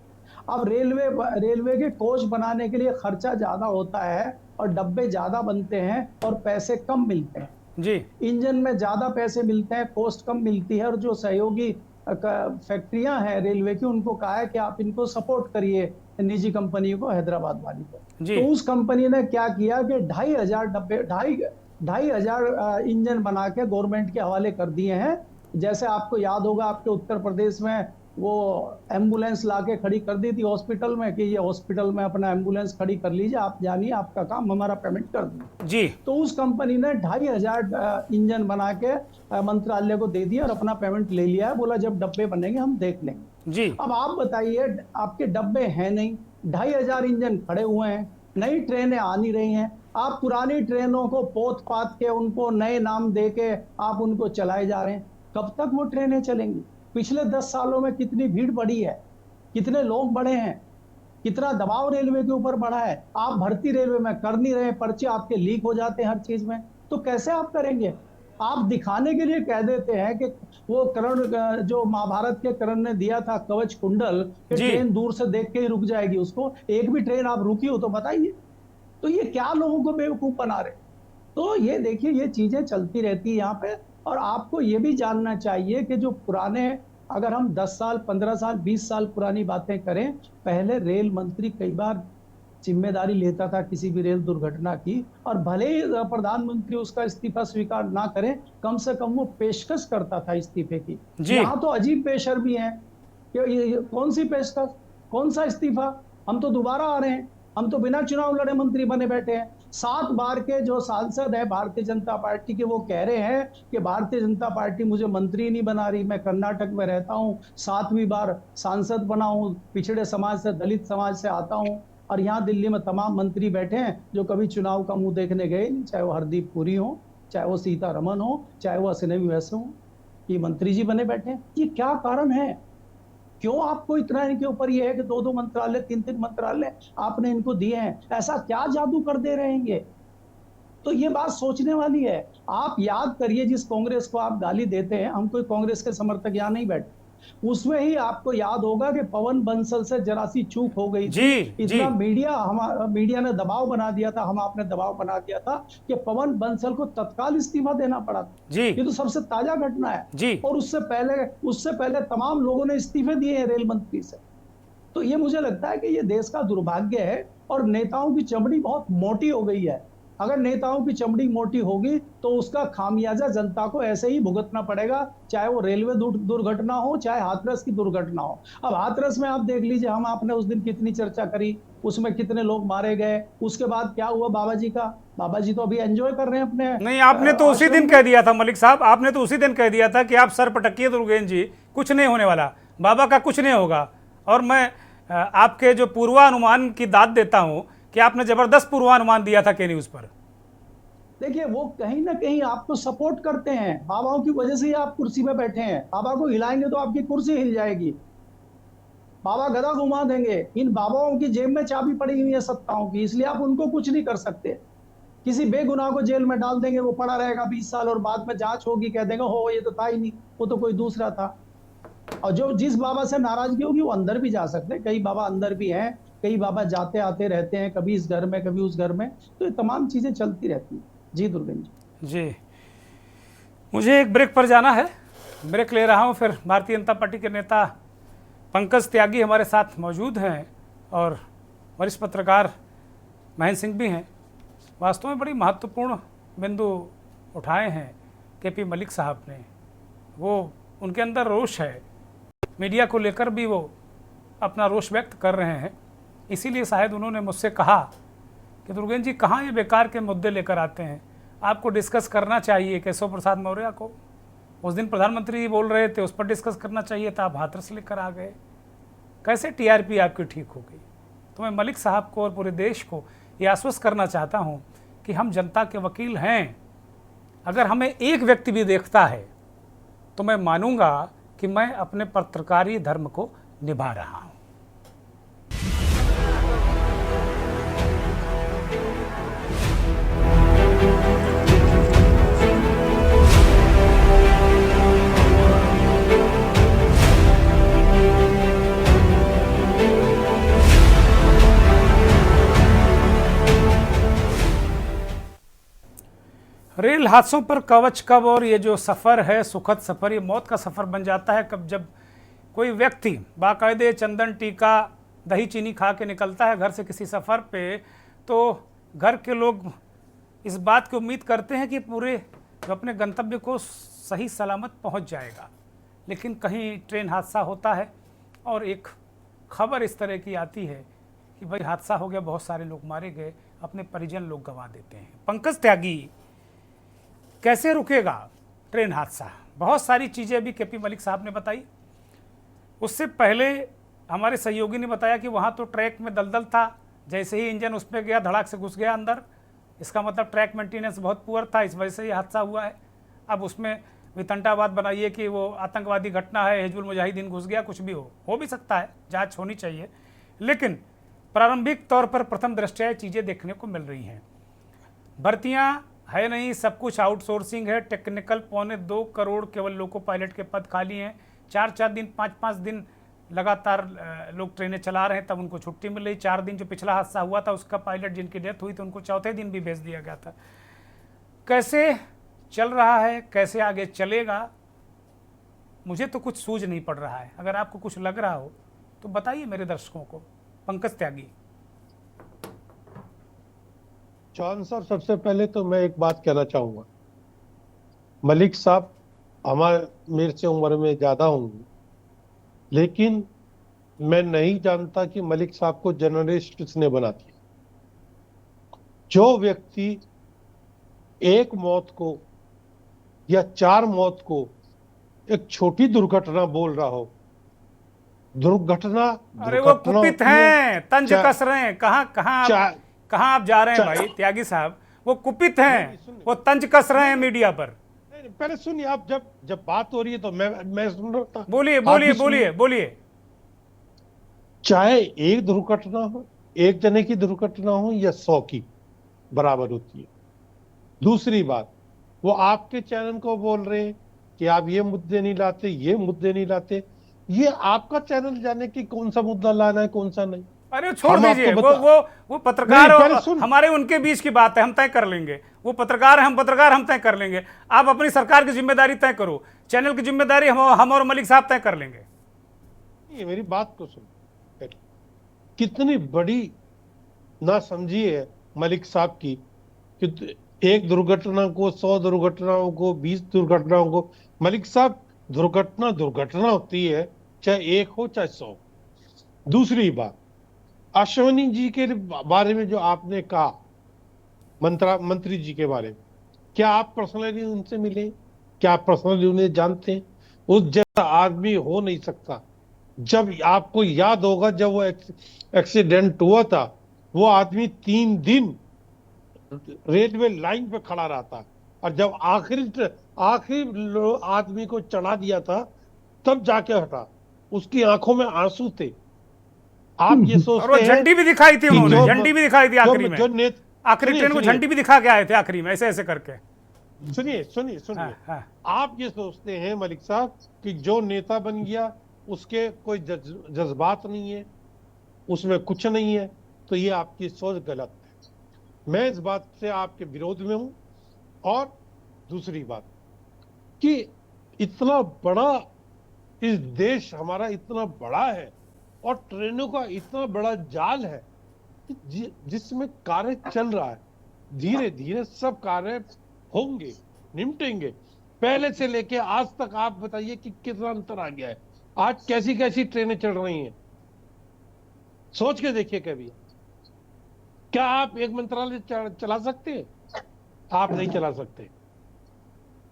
अब रेलवे के कोच बनाने के लिए खर्चा ज्यादा होता है और डब्बे ज्यादा बनते हैं और पैसे कम मिलते हैं जी। इंजन में ज्यादा पैसे मिलते हैं, कॉस्ट कम मिलती है, और जो सहयोगी फैक्ट्रियां हैं रेलवे की उनको कहा है कि आप इनको सपोर्ट करिए, निजी कंपनी को, हैदराबाद वाली को। तो उस कंपनी ने क्या किया कि 2,500 डब्बे 2,500 इंजन बना के गवर्नमेंट के हवाले कर दिए हैं। जैसे आपको याद होगा, आपके उत्तर प्रदेश में वो एम्बुलेंस लाके खड़ी कर दी थी हॉस्पिटल में कि ये हॉस्पिटल में अपना एम्बुलेंस खड़ी कर लीजिए, आप जानिए, आपका काम, हमारा पेमेंट कर दीजिए जी। तो उस कंपनी ने 2,500 इंजन बना के मंत्रालय को दे दिया और अपना पेमेंट ले लिया है, बोला जब डब्बे बनेंगे हम देख लेंगे जी। अब आप बताइए, आपके डब्बे हैं नहीं, 2,500 इंजन खड़े हुए हैं, नई ट्रेनें आ नहीं रही हैं, आप पुरानी ट्रेनों को पोत पात के उनको नए नाम दे के आप उनको चलाए जा रहे हैं। कब तक वो ट्रेनें चलेंगी? पिछले 10 सालों में कितनी भीड़ बढ़ी है, कितने लोग बढ़े हैं, कितना दबाव रेलवे के ऊपर बढ़ा है। आप भर्ती रेलवे में कर नहीं रहे, पर्चे आपके लीक हो जाते हैं हर चीज में, तो कैसे आप करेंगे? आप दिखाने के लिए कह देते हैं कि वो कर्ण, जो महाभारत के कर्ण ने दिया था कवच कुंडल, कि ट्रेन दूर से देख के ही रुक जाएगी, उसको एक भी ट्रेन आप रुकी हो तो बताइए। तो ये क्या लोगों को बेवकूफ बना रहे? तो ये देखिए, ये चीजें चलती रहती है यहाँ पे। और आपको ये भी जानना चाहिए कि जो पुराने, अगर हम 10 साल, 15 साल, 20 साल पुरानी बातें करें, पहले रेल मंत्री कई बार जिम्मेदारी लेता था किसी भी रेल दुर्घटना की, और भले ही प्रधानमंत्री उसका इस्तीफा स्वीकार ना करें, कम से कम वो पेशकश करता था इस्तीफे की। यहाँ तो अजीब पेशर भी है कि ये कौन सी पेशकश, कौन सा इस्तीफा? हम तो दोबारा आ रहे हैं, हम तो बिना चुनाव लड़े मंत्री बने बैठे हैं। 7 बार के जो सांसद है भारतीय जनता पार्टी के, वो कह रहे हैं कि भारतीय जनता पार्टी मुझे मंत्री नहीं बना रही, मैं कर्नाटक में रहता हूँ, 7वीं बार सांसद बना हूँ, पिछड़े समाज से, दलित समाज से आता हूँ, और यहाँ दिल्ली में तमाम मंत्री बैठे हैं जो कभी चुनाव का मुंह देखने गए नहीं, चाहे वो हरदीप पुरी हो, चाहे वो सीतारमन हो, चाहे वो अश्विनी वैसे हो, ये मंत्री जी बने बैठे हैं। ये क्या कारण है? क्यों आपको इतना इनके ऊपर ये है कि 2-2 मंत्रालय, 3-3 मंत्रालय आपने इनको दिए हैं? ऐसा क्या जादू कर दे रहेंगे? तो ये बात सोचने वाली है। आप याद करिए, जिस कांग्रेस को आप गाली देते हैं, हम कोई कांग्रेस के समर्थक यहाँ नहीं बैठे, उसमें ही आपको याद होगा कि पवन बंसल से जरा सी चूक हो गई थी। इतना मीडिया ने दबाव बना दिया था, हम आपने दबाव बना दिया था कि पवन बंसल को तत्काल इस्तीफा देना पड़ा था। ये तो सबसे ताजा घटना है। और उससे पहले तमाम लोगों ने इस्तीफे दिए हैं रेल मंत्री से। तो ये मुझे लगता है कि ये देश का दुर्भाग्य है, और नेताओं की चमड़ी बहुत मोटी हो गई है। अगर नेताओं की चमड़ी मोटी होगी तो उसका खामियाजा जनता को ऐसे ही भुगतना पड़ेगा, चाहे वो रेलवे दुर्घटना हो, चाहे हाथरस की दुर्घटना हो। अब हाथरस में आप देख लीजिए, हम आपने उस दिन कितनी चर्चा करी, उसमें कितने लोग मारे गए, उसके बाद क्या हुआ बाबा जी का? बाबा जी तो अभी एंजॉय कर रहे हैं अपने। नहीं, आपने तो उसी दिन कह दिया था मलिक साहब, आपने तो उसी दिन कह दिया था कि आप सर पटकिए दुर्गेश जी, कुछ नहीं होने वाला, बाबा का कुछ नहीं होगा। और मैं आपके जो पूर्वानुमान की दाद देता हूँ कि आपने जबरदस्त पूर्वानुमान दिया था के न्यूज पर। देखिए, वो कहीं ना कहीं आपको सपोर्ट करते हैं, बाबाओं की वजह से ही आप कुर्सी पे बैठे हैं। बाबा को हिलाएंगे तो आपकी कुर्सी हिल जाएगी, बाबा गदा घुमा देंगे। इन बाबाओं की जेब में चाबी पड़ी हुई है सत्ताओं की, इसलिए आप उनको कुछ नहीं कर सकते। किसी बेगुनाह को जेल में डाल देंगे, वो पड़ा रहेगा 20 साल, और बाद में जांच होगी, कह देंगे हो ये तो था ही नहीं, वो तो कोई दूसरा था। और जो जिस बाबा से नाराजगी होगी वो अंदर भी जा सकते हैं। कई बाबा अंदर भी हैं, कई बाबा जाते आते रहते हैं, कभी इस घर में कभी उस घर में, तो ये तमाम चीजें चलती रहती हैं। जी दुर्गेन जी। जी, मुझे एक ब्रेक पर जाना है, ब्रेक ले रहा हूं। फिर भारतीय जनता पार्टी के नेता पंकज त्यागी हमारे साथ मौजूद हैं और वरिष्ठ पत्रकार महेंद्र सिंह भी हैं। वास्तव में बड़ी महत्वपूर्ण बिंदु उठाए हैं केपी मलिक साहब ने। वो उनके अंदर रोष है, मीडिया को लेकर भी वो अपना रोष व्यक्त कर रहे हैं। इसीलिए शायद उन्होंने मुझसे कहा कि दुर्गेन जी कहाँ ये बेकार के मुद्दे लेकर आते हैं, आपको डिस्कस करना चाहिए केशव प्रसाद मौर्य को। उस दिन प्रधानमंत्री बोल रहे थे, उस पर डिस्कस करना चाहिए था, आप हाथरस लेकर आ गए। कैसे टीआरपी आपकी ठीक हो गई? तो मैं मलिक साहब को और पूरे देश को ये आश्वस्त करना चाहता हूँ कि हम जनता के वकील हैं। अगर हमें एक व्यक्ति भी देखता है तो मैं मानूंगा कि मैं अपने पत्रकारी धर्म को निभा रहा हूँ। रेल हादसों पर कवच कब, और ये जो सफ़र है सुखद सफ़र, ये मौत का सफ़र बन जाता है कब जब कोई व्यक्ति बाकायदे चंदन टीका दही चीनी खा के निकलता है घर से किसी सफ़र पे, तो घर के लोग इस बात की उम्मीद करते हैं कि पूरे जो अपने गंतव्य को सही सलामत पहुंच जाएगा। लेकिन कहीं ट्रेन हादसा होता है और एक खबर इस तरह की आती है कि भाई हादसा हो गया, बहुत सारे लोग मारे गए, अपने परिजन लोग गंवा देते हैं। पंकज त्यागी, कैसे रुकेगा ट्रेन हादसा? बहुत सारी चीज़ें अभी केपी मलिक साहब ने बताई। उससे पहले हमारे सहयोगी ने बताया कि वहाँ तो ट्रैक में दलदल था, जैसे ही इंजन उस पर गया धड़ाक से घुस गया अंदर। इसका मतलब ट्रैक मेंटेनेंस बहुत पुअर था, इस वजह से ये हादसा हुआ है। अब उसमें वितंडावाद बनाइए कि वो आतंकवादी घटना है, हिजबुल मुजाहिदीन घुस गया, कुछ भी हो भी सकता है, जाँच होनी चाहिए। लेकिन प्रारंभिक तौर पर प्रथम दृष्टया चीज़ें देखने को मिल रही हैं। भर्तियाँ है नहीं, सब कुछ आउटसोर्सिंग है। टेक्निकल 2.25 करोड़ केवल लोको पायलट के पद खाली हैं। 4-4 दिन 5-5 दिन लगातार लोग ट्रेनें चला रहे हैं, तब उनको छुट्टी मिल रही। 4 दिन जो पिछला हादसा हुआ था उसका पायलट जिनकी डेथ हुई थी उनको चौथे दिन भी भेज दिया गया था। कैसे चल रहा है, कैसे आगे चलेगा, मुझे तो कुछ सूझ नहीं पड़ रहा है। अगर आपको कुछ लग रहा हो तो बताइए मेरे दर्शकों को। पंकज त्यागी। चौहान साहब, सबसे पहले तो मैं एक बात कहना चाहूंगा, मलिक साहब मेरे से उम्र में ज्यादा होंगे, लेकिन मैं नहीं जानता कि मलिक साहब को जर्नलिस्ट किसने बना दिया। जो व्यक्ति एक मौत को या 4 मौत को एक छोटी दुर्घटना बोल रहा हो, दुर्घटना, अरे वो कुपित हैं, तंज कस रहे हैं। कहाँ आप जा रहे हैं भाई त्यागी साहब? वो कुपित हैं, वो तंज कस रहे हैं मीडिया पर। पहले सुनिए, आप जब बात हो रही है तो मैं सुन रहा था। बोलिए। चाहे एक दुर्घटना हो, एक जने की दुर्घटना हो या 100 की, बराबर होती है। दूसरी बात, वो आपके चैनल को बोल रहे हैं कि आप ये मुद्दे नहीं लाते, ये मुद्दे नहीं लाते। ये आपका चैनल जाने की कौन सा मुद्दा लाना है, कौन सा नहीं। अरे छोड़ दीजिए, वो पत्रकार हमारे उनके बीच की बात है, हम तय कर लेंगे। वो पत्रकार है, हम पत्रकार, हम तय कर लेंगे। आप अपनी सरकार की जिम्मेदारी तय करो, चैनल की जिम्मेदारी हम और मलिक साहब तय कर लेंगे। ये मेरी बात को सुन, कितनी बड़ी ना समझी है मलिक साहब की कि एक दुर्घटना को, 100 दुर्घटनाओं को, 20 दुर्घटनाओं को। मलिक साहब, दुर्घटना होती है, चाहे एक हो चाहे 100। दूसरी बात, अश्विनी जी के बारे में जो आपने कहा, मंत्री जी के बारे में, क्या आप पर्सनली उनसे मिले? क्या आप पर्सनली उन्हें जानते हैं? उस जैसा आदमी हो नहीं सकता। जब आपको याद होगा, जब वो एक्सीडेंट हुआ था, वो आदमी 3 दिन रेलवे लाइन पे खड़ा रहा था, और जब आखिरी आदमी को चढ़ा दिया था तब जाके हटा। उसकी आंखों में आंसू थे। आप ये सोचते हैं, झंडी भी दिखाई थी उन्होंने, झंडी भी दिखाई थी आखिरी में, आखिरी ट्रेन को झंडी भी दिखा के आए थे आखिरी में, ऐसे करके। सुनिए। आप ये सोचते हैं मलिक साहब कि जो नेता बन गया उसके कोई जज्बात नहीं है, उसमें कुछ नहीं है, तो ये आपकी सोच गलत है। मैं इस बात से आपके विरोध में हूं और दूसरी बात कि इतना बड़ा इस देश हमारा इतना बड़ा है और ट्रेनों का इतना बड़ा जाल है कि जिसमें कार्य चल रहा है, धीरे धीरे सब कार्य होंगे, निपटेंगे। पहले से लेके आज तक आप बताइए कि कितना अंतर आ गया है। आज कैसी कैसी ट्रेनें चल रही हैं, सोच के देखिए कभी। क्या आप एक मंत्रालय चला सकते हैं? आप नहीं चला सकते।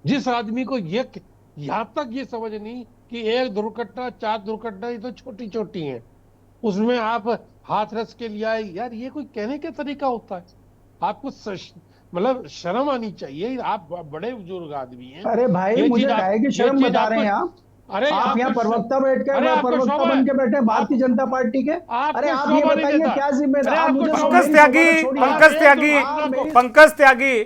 जिस आदमी को यहां तक ये समझ नहीं कि एक दुर्घटना, 4 दुर्घटना ये तो छोटी छोटी हैं, उसमें आप हाथ रस के लिए आए, यार ये कोई कहने का तरीका होता है? आपको मतलब शर्म आनी चाहिए। आप बड़े बुजुर्ग आदमी हैं। अरे भाई, मुझे काहे की शर्म बता रहे हैं आप? अरे आप यहाँ प्रवक्ता बैठ कर प्रवक्ता बन के बैठे भारतीय जनता पार्टी के। अरे आप ये बताइए क्या जिम्मेदार? पंकज त्यागी,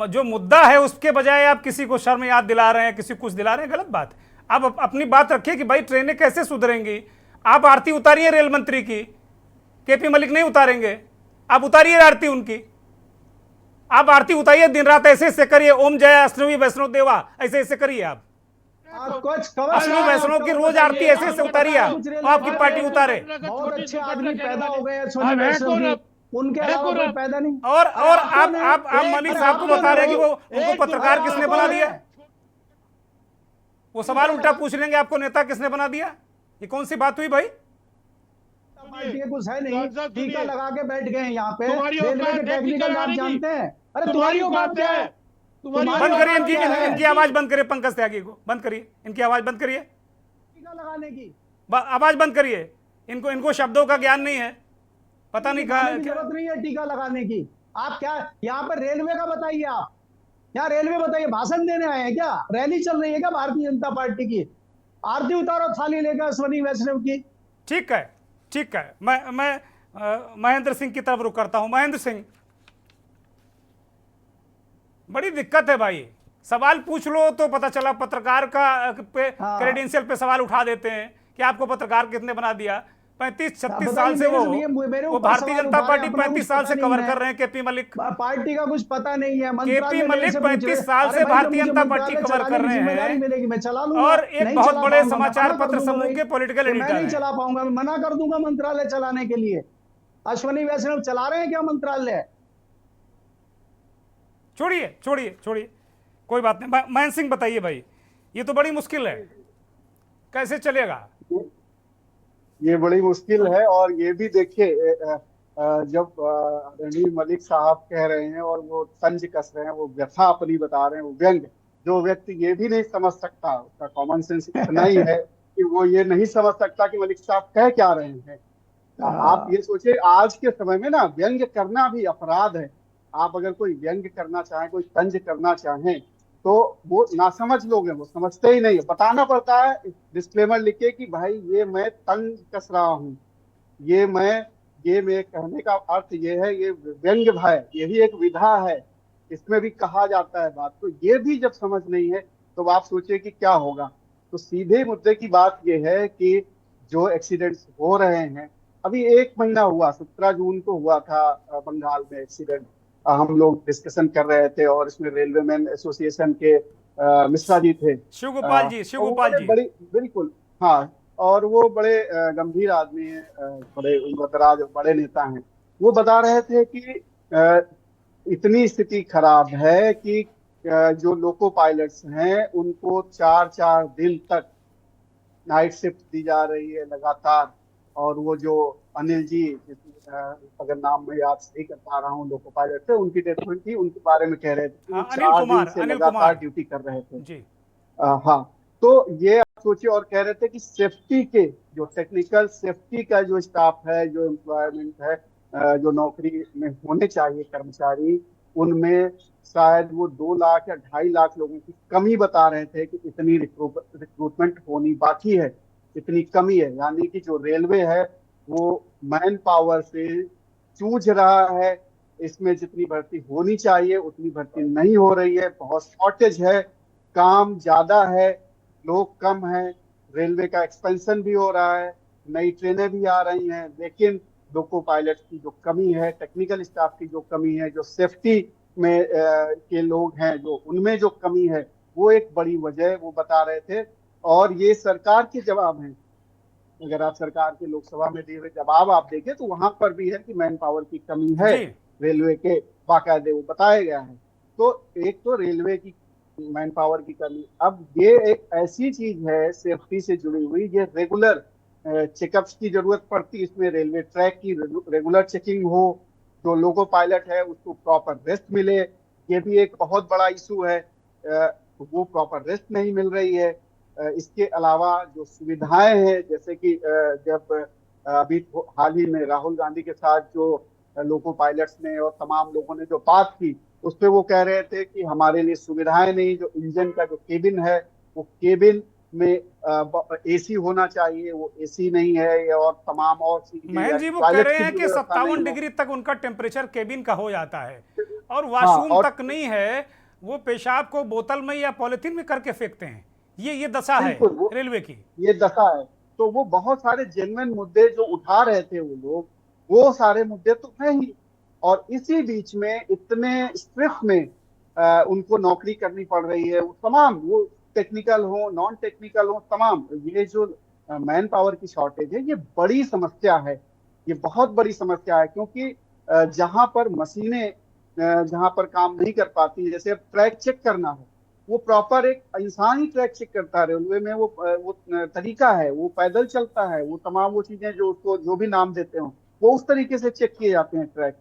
जो मुद्दा है उसके बजाय आप किसी को शर्म याद दिला रहे हैं, किसी कुछ दिला रहे हैं, गलत बात। आप अपनी बात रखिए कि भाई ट्रेनें कैसे सुधरेंगी। आप आरती उतारिए रेल मंत्री की, केपी मलिक नहीं उतारेंगे, आप उतारिए आरती उनकी। आप आरती उतारिए, दिन रात ऐसे ऐसे करिए, ओम जय अष्टमी वैष्णो देवा, ऐसे ऐसे करिए। आप अष्टमी वैष्णो की रोज आरती ऐसे ऐसे उतारिए, आपकी पार्टी उतारे। बहुत अच्छे आदमी पैदा हो गए अश्विनी वैष्णव जी, उनके अलावा कोई पैदा नहीं। और आप मनीष साहब को बता रहे हैं कि वो उनको पत्रकार किसने बना दिया। वो सवाल उल्टा पूछ लेंगे आपको, नेता किसने बना दिया। ये कौन सी बात हुई भाई? पार्टी के कुछ है नहीं, टीका लगा के बैठ गए हैं यहाँ पे। रेलवे के टेक्निकल आप जानते हैं? अरे तुम्हारी औकात क्या है? बंद करिए इनकी आवाज बंद करिए। पंकज त्यागी को बंद करिए, इनकी आवाज बंद करिए, टीका लगाने की आवाज बंद करिए। इनको शब्दों का ज्ञान नहीं है, पता नहीं कहा। जरूरत नहीं है टीका लगाने की। आप क्या यहाँ पर रेलवे का बताइए? आप यहाँ रेलवे बताइए, भाषण देने आए हैं क्या? रैली चल रही है क्या भारतीय जनता पार्टी की? आरती उतारो थाली लेकर अश्विनी वैष्णव की। ठीक है, ठीक है। मैं महेंद्र सिंह की तरफ रुख करता हूं। महेंद्र सिंह, बड़ी दिक्कत है भाई। सवाल पूछ लो तो पता चला पत्रकार का पे क्रेडेंशियल पे सवाल उठा देते हैं कि आपको पत्रकार किसने बना दिया। 35-36 साल से वो भारतीय जनता पार्टी 35 साल से कवर कर रहे हैं। केपी मलिक पार्टी का कुछ पता नहीं है। केपी मलिक 35 साल से भारतीय जनता पार्टी कवर कर रहे हैं और एक बहुत बड़े समाचार पत्र समूह के पॉलिटिकल एडिटर हैं। नहीं चला पाऊंगा, मैं मना कर दूंगा मंत्रालय चलाने के लिए। अश्विनी वैष्णव चला रहे हैं क्या मंत्रालय? छोड़िए, कोई बात नहीं। महेंद्र सिंह बताइए भाई, ये तो बड़ी मुश्किल है, कैसे चलेगा? ये बड़ी मुश्किल है। और ये भी देखिए, जब रणवीर मलिक साहब कह रहे हैं और वो तंज कस रहे हैं, वो व्यथा अपनी बता रहे हैं, वो व्यंग, जो व्यक्ति ये भी नहीं समझ सकता, उसका कॉमन सेंस इतना ही है कि वो ये नहीं समझ सकता कि मलिक साहब कह क्या रहे हैं। आप ये सोचिए, आज के समय में ना व्यंग करना भी अपराध है। आप अगर कोई व्यंग करना चाहें, कोई तंज करना चाहें, तो वो नासमझ लोग हैं, वो समझते ही नहीं है। बताना पड़ता है डिस्क्लेमर लिख के कि भाई ये मैं तंज कस रहा हूँ, ये मेरे कहने का अर्थ ये है, ये व्यंग है, यही एक विधा है, इसमें भी कहा जाता है बात। तो ये भी जब समझ नहीं है तो आप सोचिए कि क्या होगा। तो सीधे मुद्दे की बात ये है कि जो एक्सीडेंट्स हो रहे हैं, अभी 1 महीना हुआ, 17 जून को हुआ था बंगाल में एक्सीडेंट। हम लोग डिस्कशन कर रहे थे और इसमें रेलवे मैन एसोसिएशन के मिश्रा जी थे, शिवगोपाल जी बड़ी, बिल्कुल, हाँ। और वो बड़े गंभीर आदमी हैं, बड़े उम्रदराज, बड़े नेता हैं। वो बता रहे थे कि इतनी स्थिति खराब है कि जो लोको पायलट्स हैं उनको 4-4 दिन तक नाइट शिफ्ट दी जा रही है लगातार। और वो जो अनिल जी, अगर नाम मैं याद सही कर पा रहा हूँ, लोको पायलट थे, उनकी डेथ हुई थी, उनके बारे में कह रहे थे, 4 दिन से लगातार ड्यूटी कर रहे थे जी। हाँ, तो ये आप सोचिए। और कह रहे थे कि सेफ्टी के जो टेक्निकल सेफ्टी का जो स्टाफ है, जो एम्प्लॉयमेंट है, जो नौकरी में होने चाहिए कर्मचारी, उनमें शायद वो 2 लाख या 2.5 लाख लोगों की कमी बता रहे थे कि इतनी रिक्रूटमेंट होनी बाकी है, इतनी कमी है। यानी कि जो रेलवे है वो मैन पावर से जूझ रहा है। इसमें जितनी भर्ती होनी चाहिए उतनी भर्ती नहीं हो रही है, बहुत शॉर्टेज है, काम ज्यादा है, लोग कम है। रेलवे का एक्सपेंशन भी हो रहा है, नई ट्रेनें भी आ रही हैं, लेकिन लोको पायलट की जो कमी है, टेक्निकल स्टाफ की जो कमी है, जो सेफ्टी में के लोग हैं जो उनमें जो कमी है वो एक बड़ी वजह वो बता रहे थे। और ये सरकार के जवाब हैं, अगर आप सरकार के लोकसभा में दिए हुए जवाब आप देखें तो वहां पर भी है कि मैन पावर की कमी है जी। रेलवे के, बाकायदे वो बताया गया है। तो एक तो रेलवे की मैन पावर की कमी, अब ये एक ऐसी चीज है सेफ्टी से जुड़ी हुई, ये रेगुलर चेकअप्स की जरूरत पड़ती, इसमें रेलवे ट्रैक की रेगुलर चेकिंग हो, जो लोको पायलट है उसको प्रॉपर रेस्ट मिले, ये भी एक बहुत बड़ा इशू है, वो प्रॉपर रेस्ट नहीं मिल रही है। इसके अलावा जो सुविधाएं हैं, जैसे कि जब अभी हाल ही में राहुल गांधी के साथ जो लोको पायलट्स ने और तमाम लोगों ने जो बात की, उस पर वो कह रहे थे कि हमारे लिए सुविधाएं नहीं, जो इंजन का जो केबिन है वो केबिन में एसी होना चाहिए, वो एसी नहीं है, और तमाम और चीजें, महेंद्र जी वो कह रहे हैं कि 57 डिग्री तक उनका टेम्परेचर केबिन का हो जाता है और वॉशरूम तक नहीं है, वो पेशाब को बोतल में या पॉलिथीन में करके फेंकते हैं। ये दशा है रेलवे की, ये दशा है। तो वो बहुत सारे जेन्युइन मुद्दे जो उठा रहे थे वो लोग, वो सारे मुद्दे तो है ही, और इसी बीच में इतने स्ट्रेस में उनको नौकरी करनी पड़ रही है। वो तमाम, वो टेक्निकल हो नॉन टेक्निकल हो, तमाम ये जो मैन पावर की शॉर्टेज है ये बड़ी समस्या है, ये बहुत बड़ी समस्या है। क्योंकि जहां पर मशीनें जहां पर काम नहीं कर पाती, जैसे अब ट्रैक चेक करना है, वो प्रॉपर एक इंसान ही ट्रैक चेक करता है। रेलवे में वो तरीका है, वो पैदल चलता है, वो तमाम वो चीजें जो उसको जो भी नाम देते हो वो उस तरीके से चेक किए जाते हैं ट्रैक।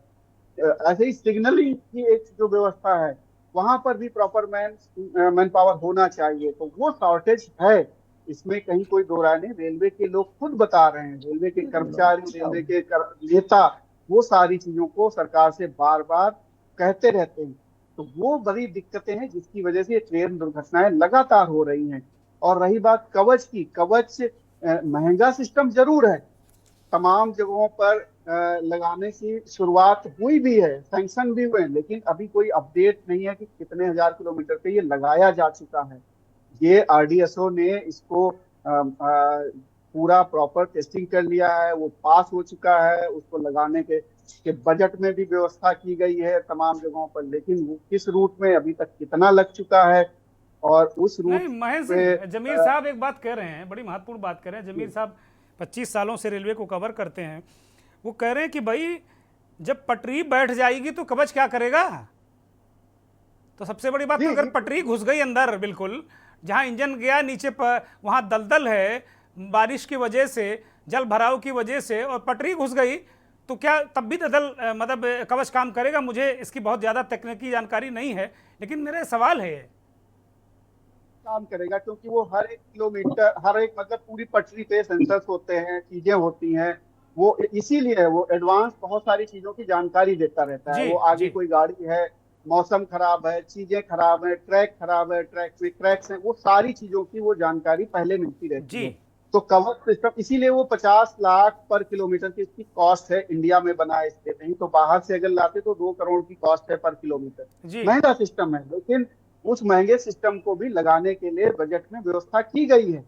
ऐसे ही सिग्नलिंग की एक जो व्यवस्था है वहां पर भी प्रॉपर मैन पावर होना चाहिए। तो वो शॉर्टेज है, इसमें कहीं कोई दो राय नहीं। रेलवे के लोग खुद बता रहे हैं, रेलवे के कर्मचारी, रेलवे के नेता, वो सारी चीजों को सरकार से बार बार कहते रहते हैं। तो वो बड़ी दिक्कतें हैं जिसकी वजह से ट्रेन दुर्घटनाएं लगातार हो रही हैं। और रही बात कवच की, कवच महंगा सिस्टम जरूर है, तमाम जगहों पर लगाने की शुरुआत हुई भी है, सैंक्शन भी हुए, लेकिन अभी कोई अपडेट नहीं है कि कितने हजार किलोमीटर पे ये लगाया जा चुका है। ये आरडीएसओ ने इसको पूरा प्रॉपर टेस्टिंग कर लिया है, वो पास हो चुका है, उसको लगाने के बजट में भी व्यवस्था की गई है तमाम जगहों पर, लेकिन वो किस रूट में अभी तक कितना लग चुका है और उस रूट महेंद्र जमीर साहब एक बात कह रहे हैं, बड़ी महत्वपूर्ण बात कह रहे हैं। जमीर साहब 25 सालों से रेलवे को कवर करते हैं, वो कह रहे हैं कि भाई जब पटरी बैठ जाएगी तो कवच क्या करेगा। तो सबसे बड़ी बात, तो अगर पटरी घुस गई अंदर, बिल्कुल जहां इंजन गया नीचे पर वहां दलदल है, बारिश की वजह से, जल भराव की वजह से, और पटरी घुस गई तो क्या तब भी मतलब कवच काम करेगा। मुझे इसकी बहुत ज्यादा तकनीकी जानकारी नहीं है, लेकिन मेरा सवाल है काम करेगा, क्योंकि वो हर एक किलोमीटर, हर एक मतलब पूरी पटरी पे सेंसर्स होते हैं, चीजें होती हैं, वो इसीलिए वो एडवांस बहुत सारी चीजों की जानकारी देता रहता है। वो आगे कोई गाड़ी है, मौसम खराब है, चीजें खराब है, ट्रैक खराब है, ट्रैक में क्रैक्स हैं, वो सारी चीजों की वो जानकारी पहले मिलती रहती है। तो कवच सिस्टम, इसीलिए वो 50 लाख पर किलोमीटर की इसकी कॉस्ट है, इंडिया में बना है इसके, नहीं तो बाहर से अगर लाते तो 2 करोड़ की कॉस्ट है पर किलोमीटर। महंगा सिस्टम है, लेकिन उस महंगे सिस्टम को भी लगाने के लिए बजट में व्यवस्था की गई है,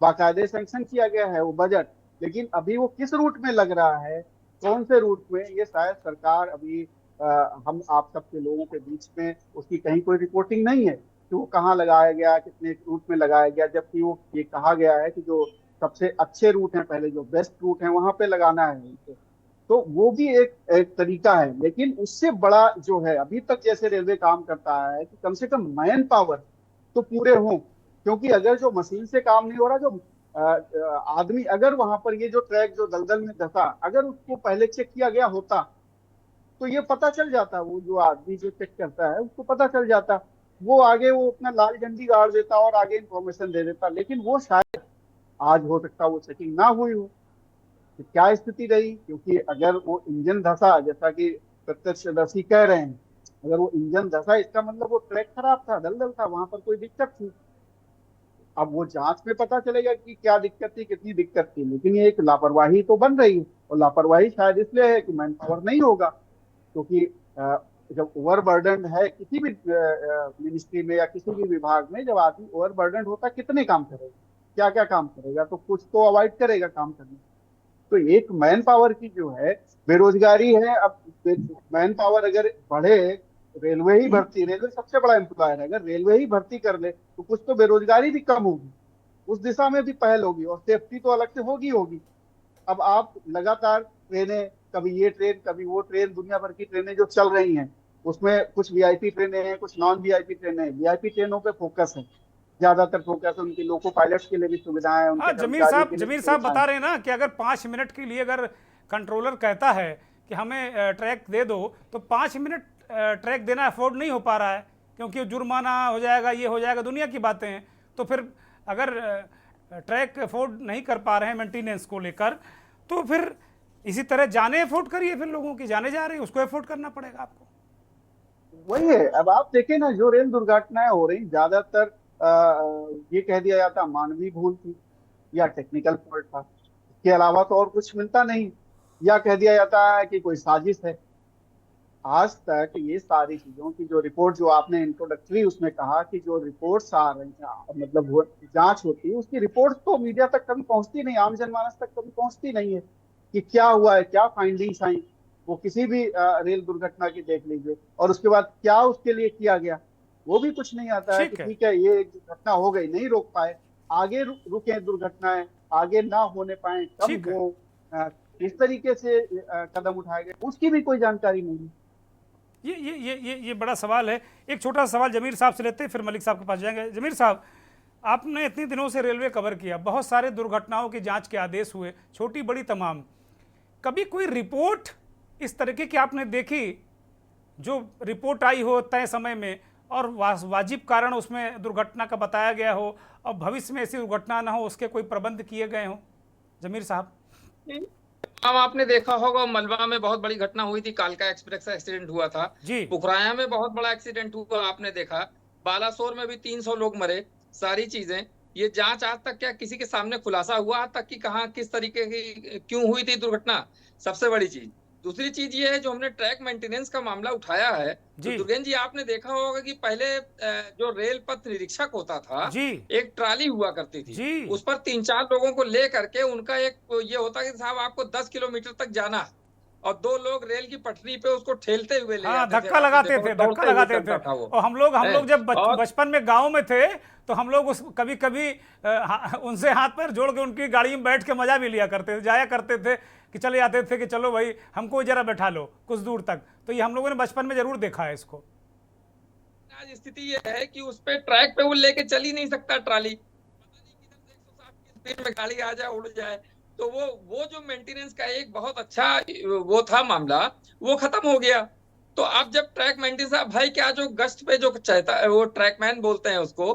बाकायदे सैंक्शन किया गया है वो बजट। लेकिन अभी वो किस रूट में लग रहा है, कौन से रूट में, ये शायद सरकार अभी हम आप सबके लोगों के बीच में उसकी कहीं कोई रिपोर्टिंग नहीं है कि वो कहाँ लगाया गया, कितने रूट में लगाया गया, जबकि वो ये कहा गया है कि जो सबसे अच्छे रूट हैं, पहले जो बेस्ट रूट हैं वहां पे लगाना है उनको। तो वो भी एक तरीका है, लेकिन उससे बड़ा जो है, अभी तक जैसे रेलवे काम करता है कि कम से कम मैन पावर तो पूरे हों, क्योंकि अगर जो मशीन से काम नहीं हो रहा, जो आदमी, अगर वहां पर ये जो ट्रैक जो दलदल में धंसा, अगर उसको पहले चेक किया गया होता तो ये पता चल जाता, वो जो आदमी जो चेक करता है उसको पता चल जाता, वो आगे वो अपना लाल झंडी गाड़ देता और आगे इंफॉर्मेशन दे देता। लेकिन वो शायद आज हो सकता वो चेकिंग ना हुई हो, तो क्या स्थिति रही, क्योंकि अगर वो इंजन धंसा, जैसा कि प्रत्यक्षदर्शी कह रहे हैं, अगर वो इंजन धंसा इसका मतलब वो ट्रैक खराब था, दलदल था, वहां पर कोई दिक्कत थी। अब वो जांच में पता चलेगा कि क्या दिक्कत थी, कितनी दिक्कत थी, लेकिन ये एक लापरवाही तो बन रही है। और लापरवाही शायद इसलिए है कि मैन पावर नहीं होगा, क्योंकि जब ओवरबर्डन है किसी भी मिनिस्ट्री में या किसी भी विभाग में, जब आदमी ओवरबर्डन होता है कितने काम करेगा, क्या क्या काम करेगा, तो कुछ तो अवॉइड करेगा काम करने। तो एक मैन पावर की जो है बेरोजगारी है, अब मैन पावर अगर बढ़े रेलवे ही भर्ती, रेलवे सबसे बड़ा एम्प्लॉयर है, अगर रेलवे ही भर्ती कर ले तो कुछ तो बेरोजगारी भी कम होगी, उस दिशा में भी पहल होगी, और सेफ्टी तो अलग से होगी होगी। अब आप लगातार ट्रेनें, कभी ये ट्रेन कभी वो ट्रेन, दुनिया भर की ट्रेनें जो चल रही हैं उसमें कुछ वीआईपी ट्रेनें हैं, कुछ नॉन वीआईपी ट्रेनें हैं। वीआईपी ट्रेनों पे फोकस है, ज्यादातर फोकस है, उनकी लोको पायलट्स के लिए भी सुविधाएं, हाँ, उनके जमीर कर्मचारियों के लिए भी साहब बता सुविधाएं। रहे हैं ना कि अगर 5 मिनट के लिए अगर कंट्रोलर कहता है कि हमें ट्रैक दे दो, तो 5 मिनट ट्रैक देना अफोर्ड नहीं हो पा रहा है, क्योंकि जुर्माना हो जाएगा, ये हो जाएगा, दुनिया की बातें हैं। तो फिर अगर ट्रैक अफोर्ड नहीं कर पा रहे हैं मेंटेनेंस को लेकर, तो फिर इसी तरह जाने अफोर्ड करिए, फिर लोगों की जाने जा रही है उसको अफोर्ड करना पड़ेगा आपको। वही है। अब आप देखें ना, जो रेल दुर्घटनाएं हो रही ज्यादातर ये कह दिया जाता मानवीय भूल थी या टेक्निकल फॉल्ट था, इसके अलावा तो और कुछ मिलता नहीं, या कह दिया जाता है कि कोई साजिश है। आज तक ये सारी चीजों की जो रिपोर्ट, जो आपने इंट्रोडक्टरी उसमें कहा कि जो रिपोर्ट्स आ रही हैं, मतलब जांच होती है, उसकी रिपोर्ट तो मीडिया तक कभी पहुंचती नहीं, आम जनमानस तक कभी पहुंचती नहीं है कि क्या हुआ है, क्या फाइंडिंग्स आई। वो किसी भी रेल दुर्घटना की देख लीजिए, और उसके बाद क्या उसके लिए किया गया, वो भी कुछ नहीं आता है कि ठीक है ये एक दुर्घटना हो गई, नहीं रोक पाए, आगे रुके दुर्घटनाएं आगे ना होने पाए, कब वो इस तरीके से कदम उठाए गए, उसकी भी कोई जानकारी नहीं। ये बड़ा सवाल है। एक छोटा सा सवाल जमीर साहब से लेते हैं, फिर मलिक साहब के पास जाएंगे। जमीर साहब, आपने इतने दिनों से रेलवे कवर किया, बहुत सारे दुर्घटनाओं की जांच के आदेश हुए, छोटी बड़ी तमाम, कभी कोई रिपोर्ट इस तरीके की आपने देखी जो रिपोर्ट आई हो तय समय में और वाजिब कारण उसमें दुर्घटना का बताया गया हो और भविष्य में ऐसी दुर्घटना ना हो, उसके कोई प्रबंध किए गए हों? जमीर साहब। अब आपने देखा होगा मलबा में बहुत बड़ी घटना हुई थी, कालका एक्सप्रेस का एक्सीडेंट हुआ था जी। पुखराया में बहुत बड़ा एक्सीडेंट हुआ, आपने देखा बालासोर में भी 300 लोग मरे। सारी चीजें ये जांच आज तक क्या किसी के सामने खुलासा हुआ आज तक कि कहाँ किस तरीके की क्यों हुई थी दुर्घटना? सबसे बड़ी चीज। दूसरी चीज ये है जो हमने ट्रैक मेंटेनेंस का मामला उठाया है, तो दुर्गेन जी आपने देखा होगा कि पहले जो रेल पथ निरीक्षक होता था एक ट्राली हुआ करती थी, उस पर 3-4 लोगों को ले करके उनका एक ये होता कि साहब आपको 10 किलोमीटर तक जाना, और 2 लोग रेल की पटरी पे उसको ठेलते हुए ले जाते थे, धक्का लगाते थे। और हम लोग जब बचपन में गांव में थे तो हम लोग उस कभी कभी उनसे हाथ पैर जोड़ के उनकी गाड़ी में बैठ के मजा भी लिया करते थे, जाया करते थे कि चले जाते थे कि चलो भाई हमको जरा बैठा लो कुछ दूर तक। तो ये हम लोगों ने बचपन में जरूर देखा है इसको। आज स्थिति ये है कि उस पे ट्रैक पे वो लेके चल ही नहीं सकता ट्राली, पता नहीं किधर से 160 की स्पीड में गाड़ी आ जाए, उड़ जाए। तो वो जो मेंटेनेंस का एक बहुत अच्छा वो था मामला, वो खत्म हो गया। तो अब जब ट्रैक मेंटेनेंस भाई क्या जो गश्त पे जो चाहता है वो ट्रैकमैन बोलते हैं उसको,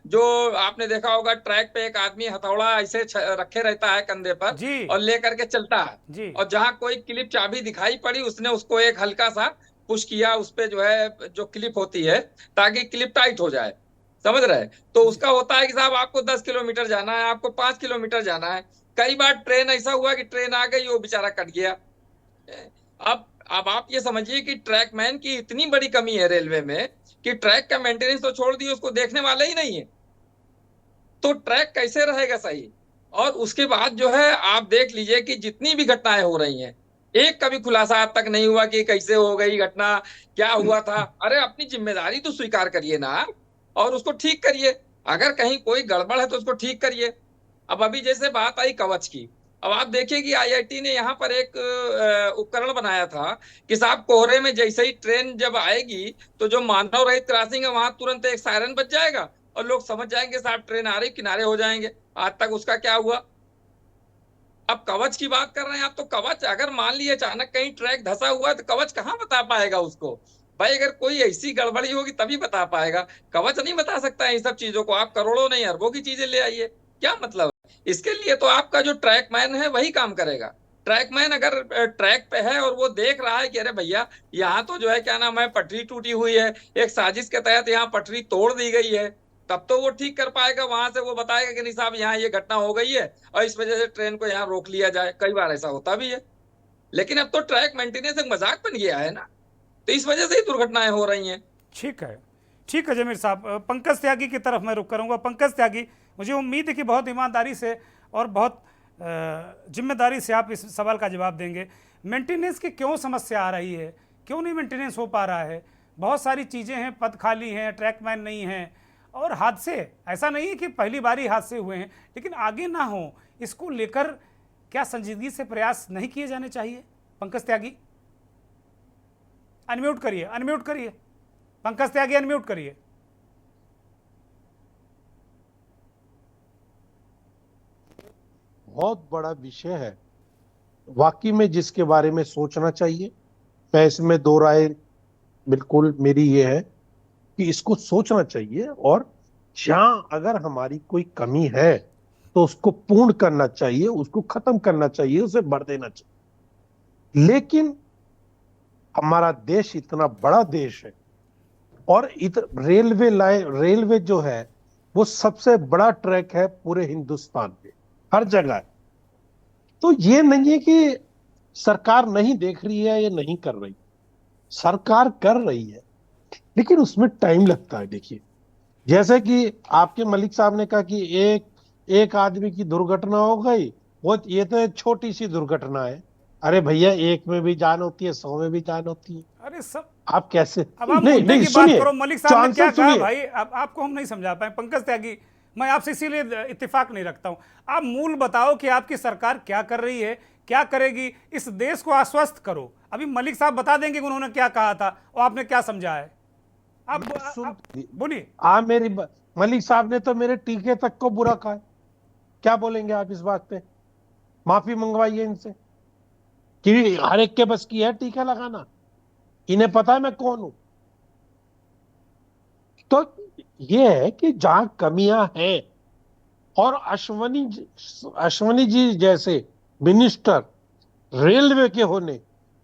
जो आपने देखा होगा ट्रैक पे एक आदमी हथौड़ा ऐसे रखे रहता है कंधे पर और लेकर के चलता है, और जहां कोई क्लिप चाबी दिखाई पड़ी उसने उसको एक हल्का सा पुश किया उस पे जो है जो क्लिप होती है ताकि क्लिप टाइट हो जाए, समझ रहे? तो उसका होता है कि साहब आपको 10 किलोमीटर जाना है, आपको 5 किलोमीटर जाना है। कई बार ट्रेन ऐसा हुआ कि ट्रेन आ गई, वो बेचारा कट गया। अब आप ये समझिए कि ट्रैकमैन की इतनी बड़ी कमी है रेलवे में कि ट्रैक का मेंटेनेंस तो छोड़ दिए, उसको देखने वाला ही नहीं है, तो ट्रैक कैसे रहेगा सही? और उसके बाद जो है आप देख लीजिए कि जितनी भी घटनाएं हो रही हैं, एक कभी खुलासा आज तक नहीं हुआ कि कैसे हो गई घटना, क्या हुआ था। अरे अपनी जिम्मेदारी तो स्वीकार करिए ना और उसको ठीक करिए, अगर कहीं कोई गड़बड़ है तो उसको ठीक करिए। अब अभी जैसे बात आई कवच की, अब आप देखिए कि आईआईटी ने यहाँ पर एक उपकरण बनाया था कि साहब कोहरे में जैसे ही ट्रेन जब आएगी तो जो मानव रहित क्रॉसिंग है वहां तुरंत एक सायरन बज जाएगा और लोग समझ जाएंगे साहब ट्रेन आ रही, किनारे हो जाएंगे। आज तक उसका क्या हुआ? अब कवच की बात कर रहे हैं आप, तो कवच अगर मान लीजिए अचानक कहीं ट्रैक धंसा हुआ है तो कवच कहाँ बता पाएगा उसको? भाई अगर कोई ऐसी गड़बड़ी होगी तभी बता पाएगा, कवच नहीं बता सकता है इन सब चीजों को। आप करोड़ों नहीं अरबों की चीजें ले आइए, क्या मतलब? इसके लिए तो आपका जो ट्रैकमैन है वही काम करेगा। ट्रैकमैन अगर ट्रैक पे है और वो देख रहा है कि अरे भैया यहाँ तो जो है क्या नाम है पटरी टूटी हुई है, एक साजिश के तहत यहाँ पटरी तोड़ दी गई है, तब तो वो ठीक कर पाएगा। वहां से वो बताएगा कि नहीं साहब यहाँ ये घटना हो गई है और इस वजह से ट्रेन को यहाँ रोक लिया जाए। कई बार ऐसा होता भी है, लेकिन अब तो ट्रैक मेंटेनेंस एक मजाक बन गया है ना, तो इस वजह से ही दुर्घटनाएं हो रही हैं। ठीक है जमीर साहब। पंकज त्यागी की तरफ मैं रुक करूंगा। पंकज त्यागी, मुझे उम्मीद है कि बहुत ईमानदारी से और बहुत जिम्मेदारी से आप इस सवाल का जवाब देंगे। मेंटेनेंस की क्यों समस्या आ रही है, क्यों नहीं मेंटेनेंस हो पा रहा है? बहुत सारी चीज़ें हैं, पद खाली हैं, ट्रैकमैन नहीं हैं, और हादसे, ऐसा नहीं है कि पहली बार ही हादसे हुए हैं, लेकिन आगे ना हो इसको लेकर क्या संजीदगी से प्रयास नहीं किए जाने चाहिए? पंकज त्यागी अनम्यूट करिए, अनम्यूट करिए, पंकज त्यागी अनम्यूट करिए। बहुत बड़ा विषय है वाकई में, जिसके बारे में सोचना चाहिए। मैं इसमें दो राय बिल्कुल मेरी ये है कि इसको सोचना चाहिए, और जहां अगर हमारी कोई कमी है तो उसको पूर्ण करना चाहिए, उसको खत्म करना चाहिए, उसे भर देना चाहिए। लेकिन हमारा देश इतना बड़ा देश है, और रेलवे जो है वो सबसे बड़ा ट्रैक है पूरे हिंदुस्तान में, हर जगह है। तो ये नहीं है कि सरकार नहीं देख रही है या नहीं कर रही, सरकार कर रही है, लेकिन उसमें टाइम लगता है। देखिए, जैसे कि आपके मलिक साहब ने कहा कि एक आदमी की दुर्घटना हो गई, वो ये तो एक छोटी सी दुर्घटना है। अरे भैया, एक में भी जान होती है, 100 में भी जान होती है। अरे सब आप कैसे, अब आप नहीं मुद्दे नहीं की बात सुनिए, करो। मलिक साहब ने क्या कहा सुनिए। भाई, अब आपको हम नहीं समझा पाए। पंकज त्यागी, मैं आपसे इसीलिए इत्तेफाक नहीं रखता हूं। आप मूल बताओ कि आपकी सरकार क्या कर रही है, क्या करेगी, इस देश को आश्वस्त करो। अभी मलिक साहब बता देंगे कि उन्होंने क्या कहा था और आपने क्या समझा है। आप बोलिए। मलिक साहब ने तो मेरे टीके तक को बुरा कहा है। क्या बोलेंगे आप इस बात पे? माफी मंगवाइए इनसे कि हर एक के बस की है टीका लगाना, इन्हें पता है मैं कौन हूं। तो ये है कि जहां कमियां हैं, और अश्वनी जी जैसे मिनिस्टर रेलवे के होने,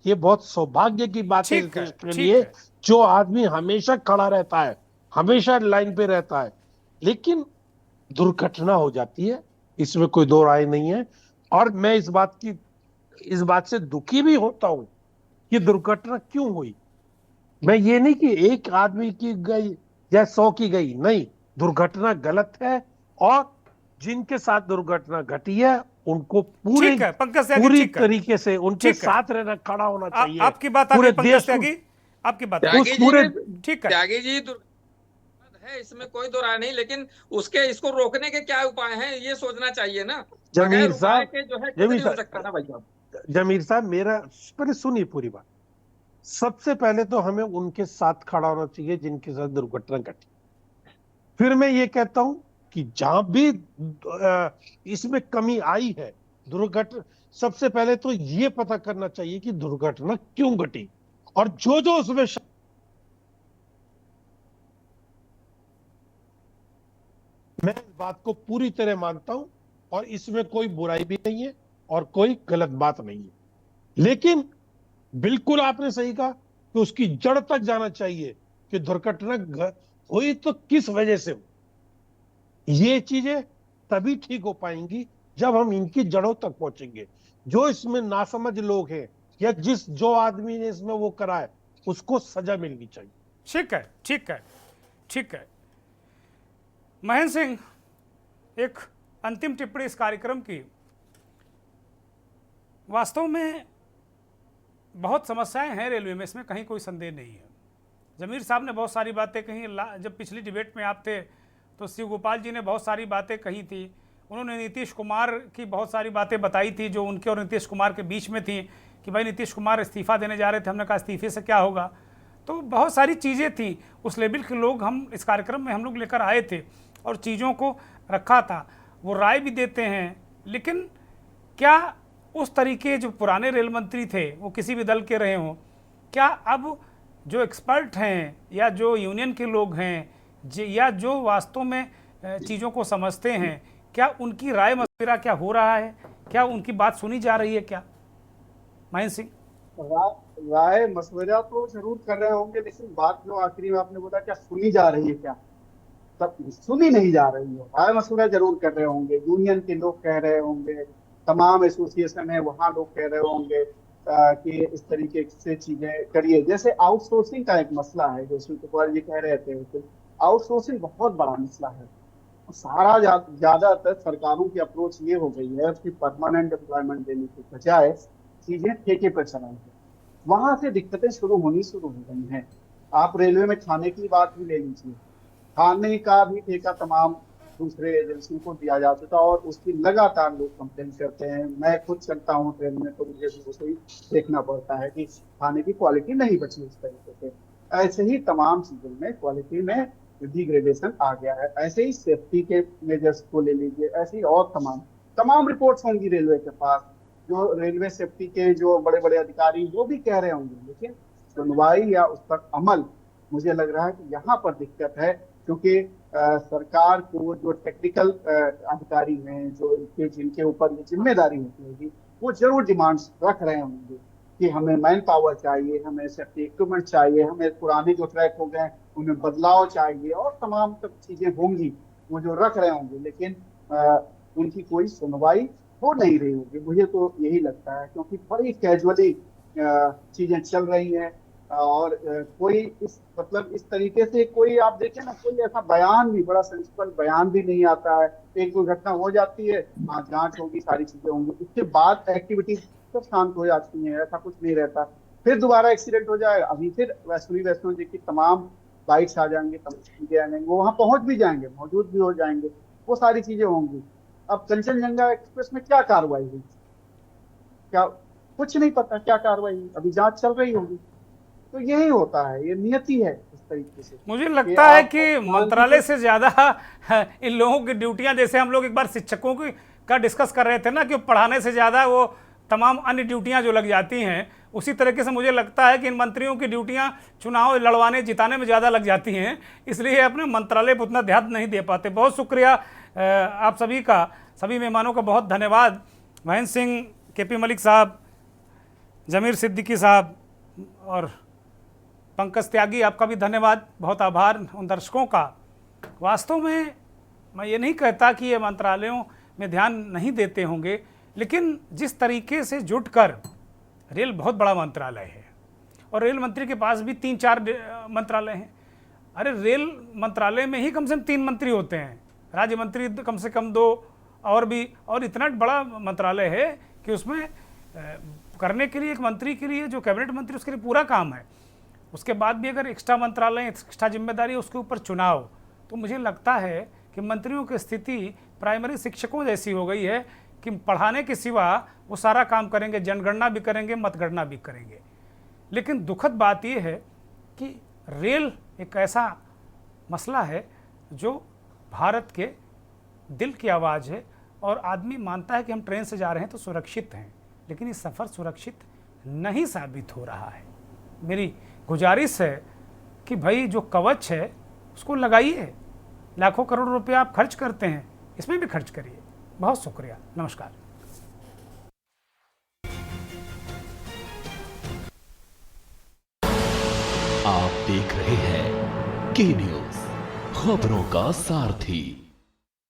ये बहुत सौभाग्य की बात है देश के लिए, जो आदमी हमेशा खड़ा रहता है, हमेशा लाइन पे रहता है, लेकिन दुर्घटना हो जाती है, इसमें कोई दो राय नहीं है। और मैं इस बात से दुखी भी होता हूं कि दुर्घटना क्यों हुई। मैं ये नहीं कि एक आदमी की गई या 100 की गई, नहीं, दुर्घटना गलत है, और जिनके साथ दुर्घटना घटी है उनको पूरी तरीके से उनके साथ रहना, खड़ा होना चाहिए। आपकी बात पूरे देश की, आपकी बात पूरे, ठीक है त्यागी जी, है इसमें कोई दो राय नहीं, लेकिन इसको रोकने के क्या उपाय हैं ये सोचना चाहिए ना। जमीर साहब, जो है नहीं हो सकता ना भाई। जमीर साहब, मेरा पहले सुनिए पूरी बात। सबसे पहले तो हमें उनके साथ खड़ा होना चाहिए जिनके साथ दुर्घटना घटी। फिर मैं ये कहता हूं कि जहां भी इसमें कमी आई है, दुर्घटना, सबसे पहले तो ये पता करना चाहिए कि दुर्घटना क्यों घटी, और जो उसमें मैं इस बात को पूरी तरह मानता हूं, और इसमें कोई बुराई भी नहीं है और कोई गलत बात नहीं है। लेकिन बिल्कुल आपने सही कहा कि उसकी जड़ तक जाना चाहिए कि दुर्घटना हुई तो किस वजह से हुई। ये चीजें तभी ठीक हो पाएंगी जब हम इनकी जड़ों तक पहुंचेंगे। जो इसमें नासमझ लोग हैं, या जो आदमी ने इसमें वो करा है, उसको सजा मिलनी चाहिए। ठीक है, ठीक है, ठीक है। महेंद्र सिंह, एक अंतिम टिप्पणी इस कार्यक्रम की। वास्तव में बहुत समस्याएं हैं रेलवे में, इसमें कहीं कोई संदेह नहीं है। जमीर साहब ने बहुत सारी बातें कही। जब पिछली डिबेट में आप थे तो शिव गोपाल जी ने बहुत सारी बातें कही थी। उन्होंने नीतीश कुमार की बहुत सारी बातें बताई थी जो उनके और नीतीश कुमार के बीच में थी, कि भाई नीतीश कुमार इस्तीफ़ा देने जा रहे थे, हमने कहा इस्तीफे से क्या होगा। तो बहुत सारी चीज़ें थी, उस लेवल के लोग हम इस कार्यक्रम में हम लोग लेकर आए थे और चीज़ों को रखा था। वो राय भी देते हैं, लेकिन क्या उस तरीके जो पुराने रेल मंत्री थे वो किसी भी दल के रहे हों, क्या अब जो एक्सपर्ट हैं या जो यूनियन के लोग हैं या जो वास्तव में चीज़ों को समझते हैं, क्या उनकी राय मशविरा क्या हो रहा है, क्या उनकी बात सुनी जा रही है क्या? महेंद्र सिंह, राय मशविरा तो जरूर कर रहे होंगे, लेकिन बात जो आखिरी में आपने बोला, क्या सुनी जा रही है, क्या तब सुनी नहीं जा रही है। राय मशविरा जरूर कर रहे होंगे, यूनियन के लोग कह रहे होंगे, तमाम एसोसिएशन है वहाँ लोग कह रहे होंगे कि इस तरीके से चीजें करिए। जैसे आउटसोर्सिंग का एक मसला है जो सुनील कुमार जी कह रहे थे, आउटसोर्सिंग बहुत बड़ा मसला है। सारा ज्यादातर सरकारों की अप्रोच ये हो गई है कि परमानेंट एम्प्लॉयमेंट देने के बजाय चीजें ठेके पर चलाई है। वहां से दिक्कतें शुरू हो गई हैं। आप रेलवे में खाने की बात भी ले लीजिए, खाने का भी ठेका तमाम दूसरे एजेंसियों को दिया जाता था और उसकी लगातार लोग कंप्लेन करते हैं। मैं खुद चलता हूँ ट्रेन में तो मुझे भी उसे ही देखना पड़ता है कि खाने की क्वालिटी नहीं बची उस तरीके से। ऐसे ही तमाम चीजों में क्वालिटी में डिग्रेडेशन आ गया है। ऐसे ही सेफ्टी के मेजर्स को ले लीजिए, ऐसे ही और तमाम रिपोर्ट्स होंगी रेलवे के पास, जो रेलवे सेफ्टी के जो बड़े बड़े अधिकारी वो भी कह रहे होंगे, लेकिन सुनवाई या उस पर अमल, मुझे लग रहा है कि यहाँ पर दिक्कत है। क्योंकि सरकार को जो टेक्निकल अधिकारी हैं, जो जिनके ऊपर ये जिम्मेदारी होती होगी, वो जरूर डिमांड्स रख रहे होंगे कि हमें मैन पावर चाहिए, हमें सेफ्टी इक्विपमेंट चाहिए, हमें पुराने जो ट्रैक हो गए उनमें बदलाव चाहिए और तमाम सब चीजें होंगी वो जो रख रहे होंगे, लेकिन उनकी कोई सुनवाई हो नहीं रही होगी। मुझे तो यही लगता है, क्योंकि बड़ी कैजुअली चीजें चल रही हैं और कोई इस तरीके से कोई, आप देखें ना, कोई ऐसा बयान भी, बड़ा सेंसिबल बयान भी नहीं आता है। एक दुर्घटना हो जाती है, हाँ जांच होगी, सारी चीजें होंगी, उसके बाद एक्टिविटी सब शांत हो जाती है, ऐसा कुछ नहीं रहता। फिर दोबारा एक्सीडेंट हो जाएगा, अभी फिर वैष्णो जी की तमाम बाइक्स आ जाएंगे, तमाम चीजें आ जाएंगे, वो वहां पहुंच भी जाएंगे, मौजूद भी हो जाएंगे, वो सारी चीजें होंगी। अब कंचनजंगा एक्सप्रेस में क्या कार्रवाई हुई, क्या कुछ नहीं पता क्या कार्रवाई हुई, अभी जांच चल रही होगी। तो यही होता है, ये नियति है इस तरीके से। मुझे लगता है कि मंत्रालय से ज्यादा इन लोगों की ड्यूटियां, जैसे हम लोग एक बार शिक्षकों की का डिस्कस कर रहे थे ना, कि पढ़ाने से ज्यादा वो तमाम अन्य ड्यूटियां जो लग जाती हैं, उसी तरीके से मुझे लगता है कि इन मंत्रियों की ड्यूटियां चुनाव लड़वाने जिताने में ज़्यादा लग जाती हैं, इसलिए अपने मंत्रालय पर उतना ध्यान नहीं दे पाते। बहुत शुक्रिया आप सभी का, सभी मेहमानों का बहुत धन्यवाद। महेंद्र सिंह, केपी मलिक साहब, जमीर सिद्दीकी साहब और पंकज त्यागी, आपका भी धन्यवाद, बहुत आभार उन दर्शकों का। वास्तव में मैं ये नहीं कहता कि ये मंत्रालयों में ध्यान नहीं देते होंगे, लेकिन जिस तरीके से जुटकर, रेल बहुत बड़ा मंत्रालय है और रेल मंत्री के पास भी 3-4 मंत्रालय हैं। अरे रेल मंत्रालय में ही कम से कम 3 मंत्री होते हैं, राज्य मंत्री कम से कम 2 और भी, और इतना बड़ा मंत्रालय है कि उसमें करने के लिए एक मंत्री के लिए, जो कैबिनेट मंत्री, उसके लिए पूरा काम है। उसके बाद भी अगर एक्स्ट्रा मंत्रालय, एक्स्ट्रा जिम्मेदारी है, उसके ऊपर चुनाव, तो मुझे लगता है कि मंत्रियों की स्थिति प्राइमरी शिक्षकों जैसी हो गई है कि पढ़ाने के सिवा वो सारा काम करेंगे, जनगणना भी करेंगे, मतगणना भी करेंगे। लेकिन दुखद बात यह है कि रेल एक ऐसा मसला है जो भारत के दिल की आवाज़ है और आदमी मानता है कि हम ट्रेन से जा रहे हैं तो सुरक्षित हैं, लेकिन ये सफ़र सुरक्षित नहीं साबित हो रहा है। मेरी गुजारिश है कि भाई जो कवच है उसको लगाइए, लाखों करोड़ रुपया आप खर्च करते हैं, इसमें भी खर्च करिए। बहुत शुक्रिया, नमस्कार। आप देख रहे हैं के न्यूज़, खबरों का सारथी।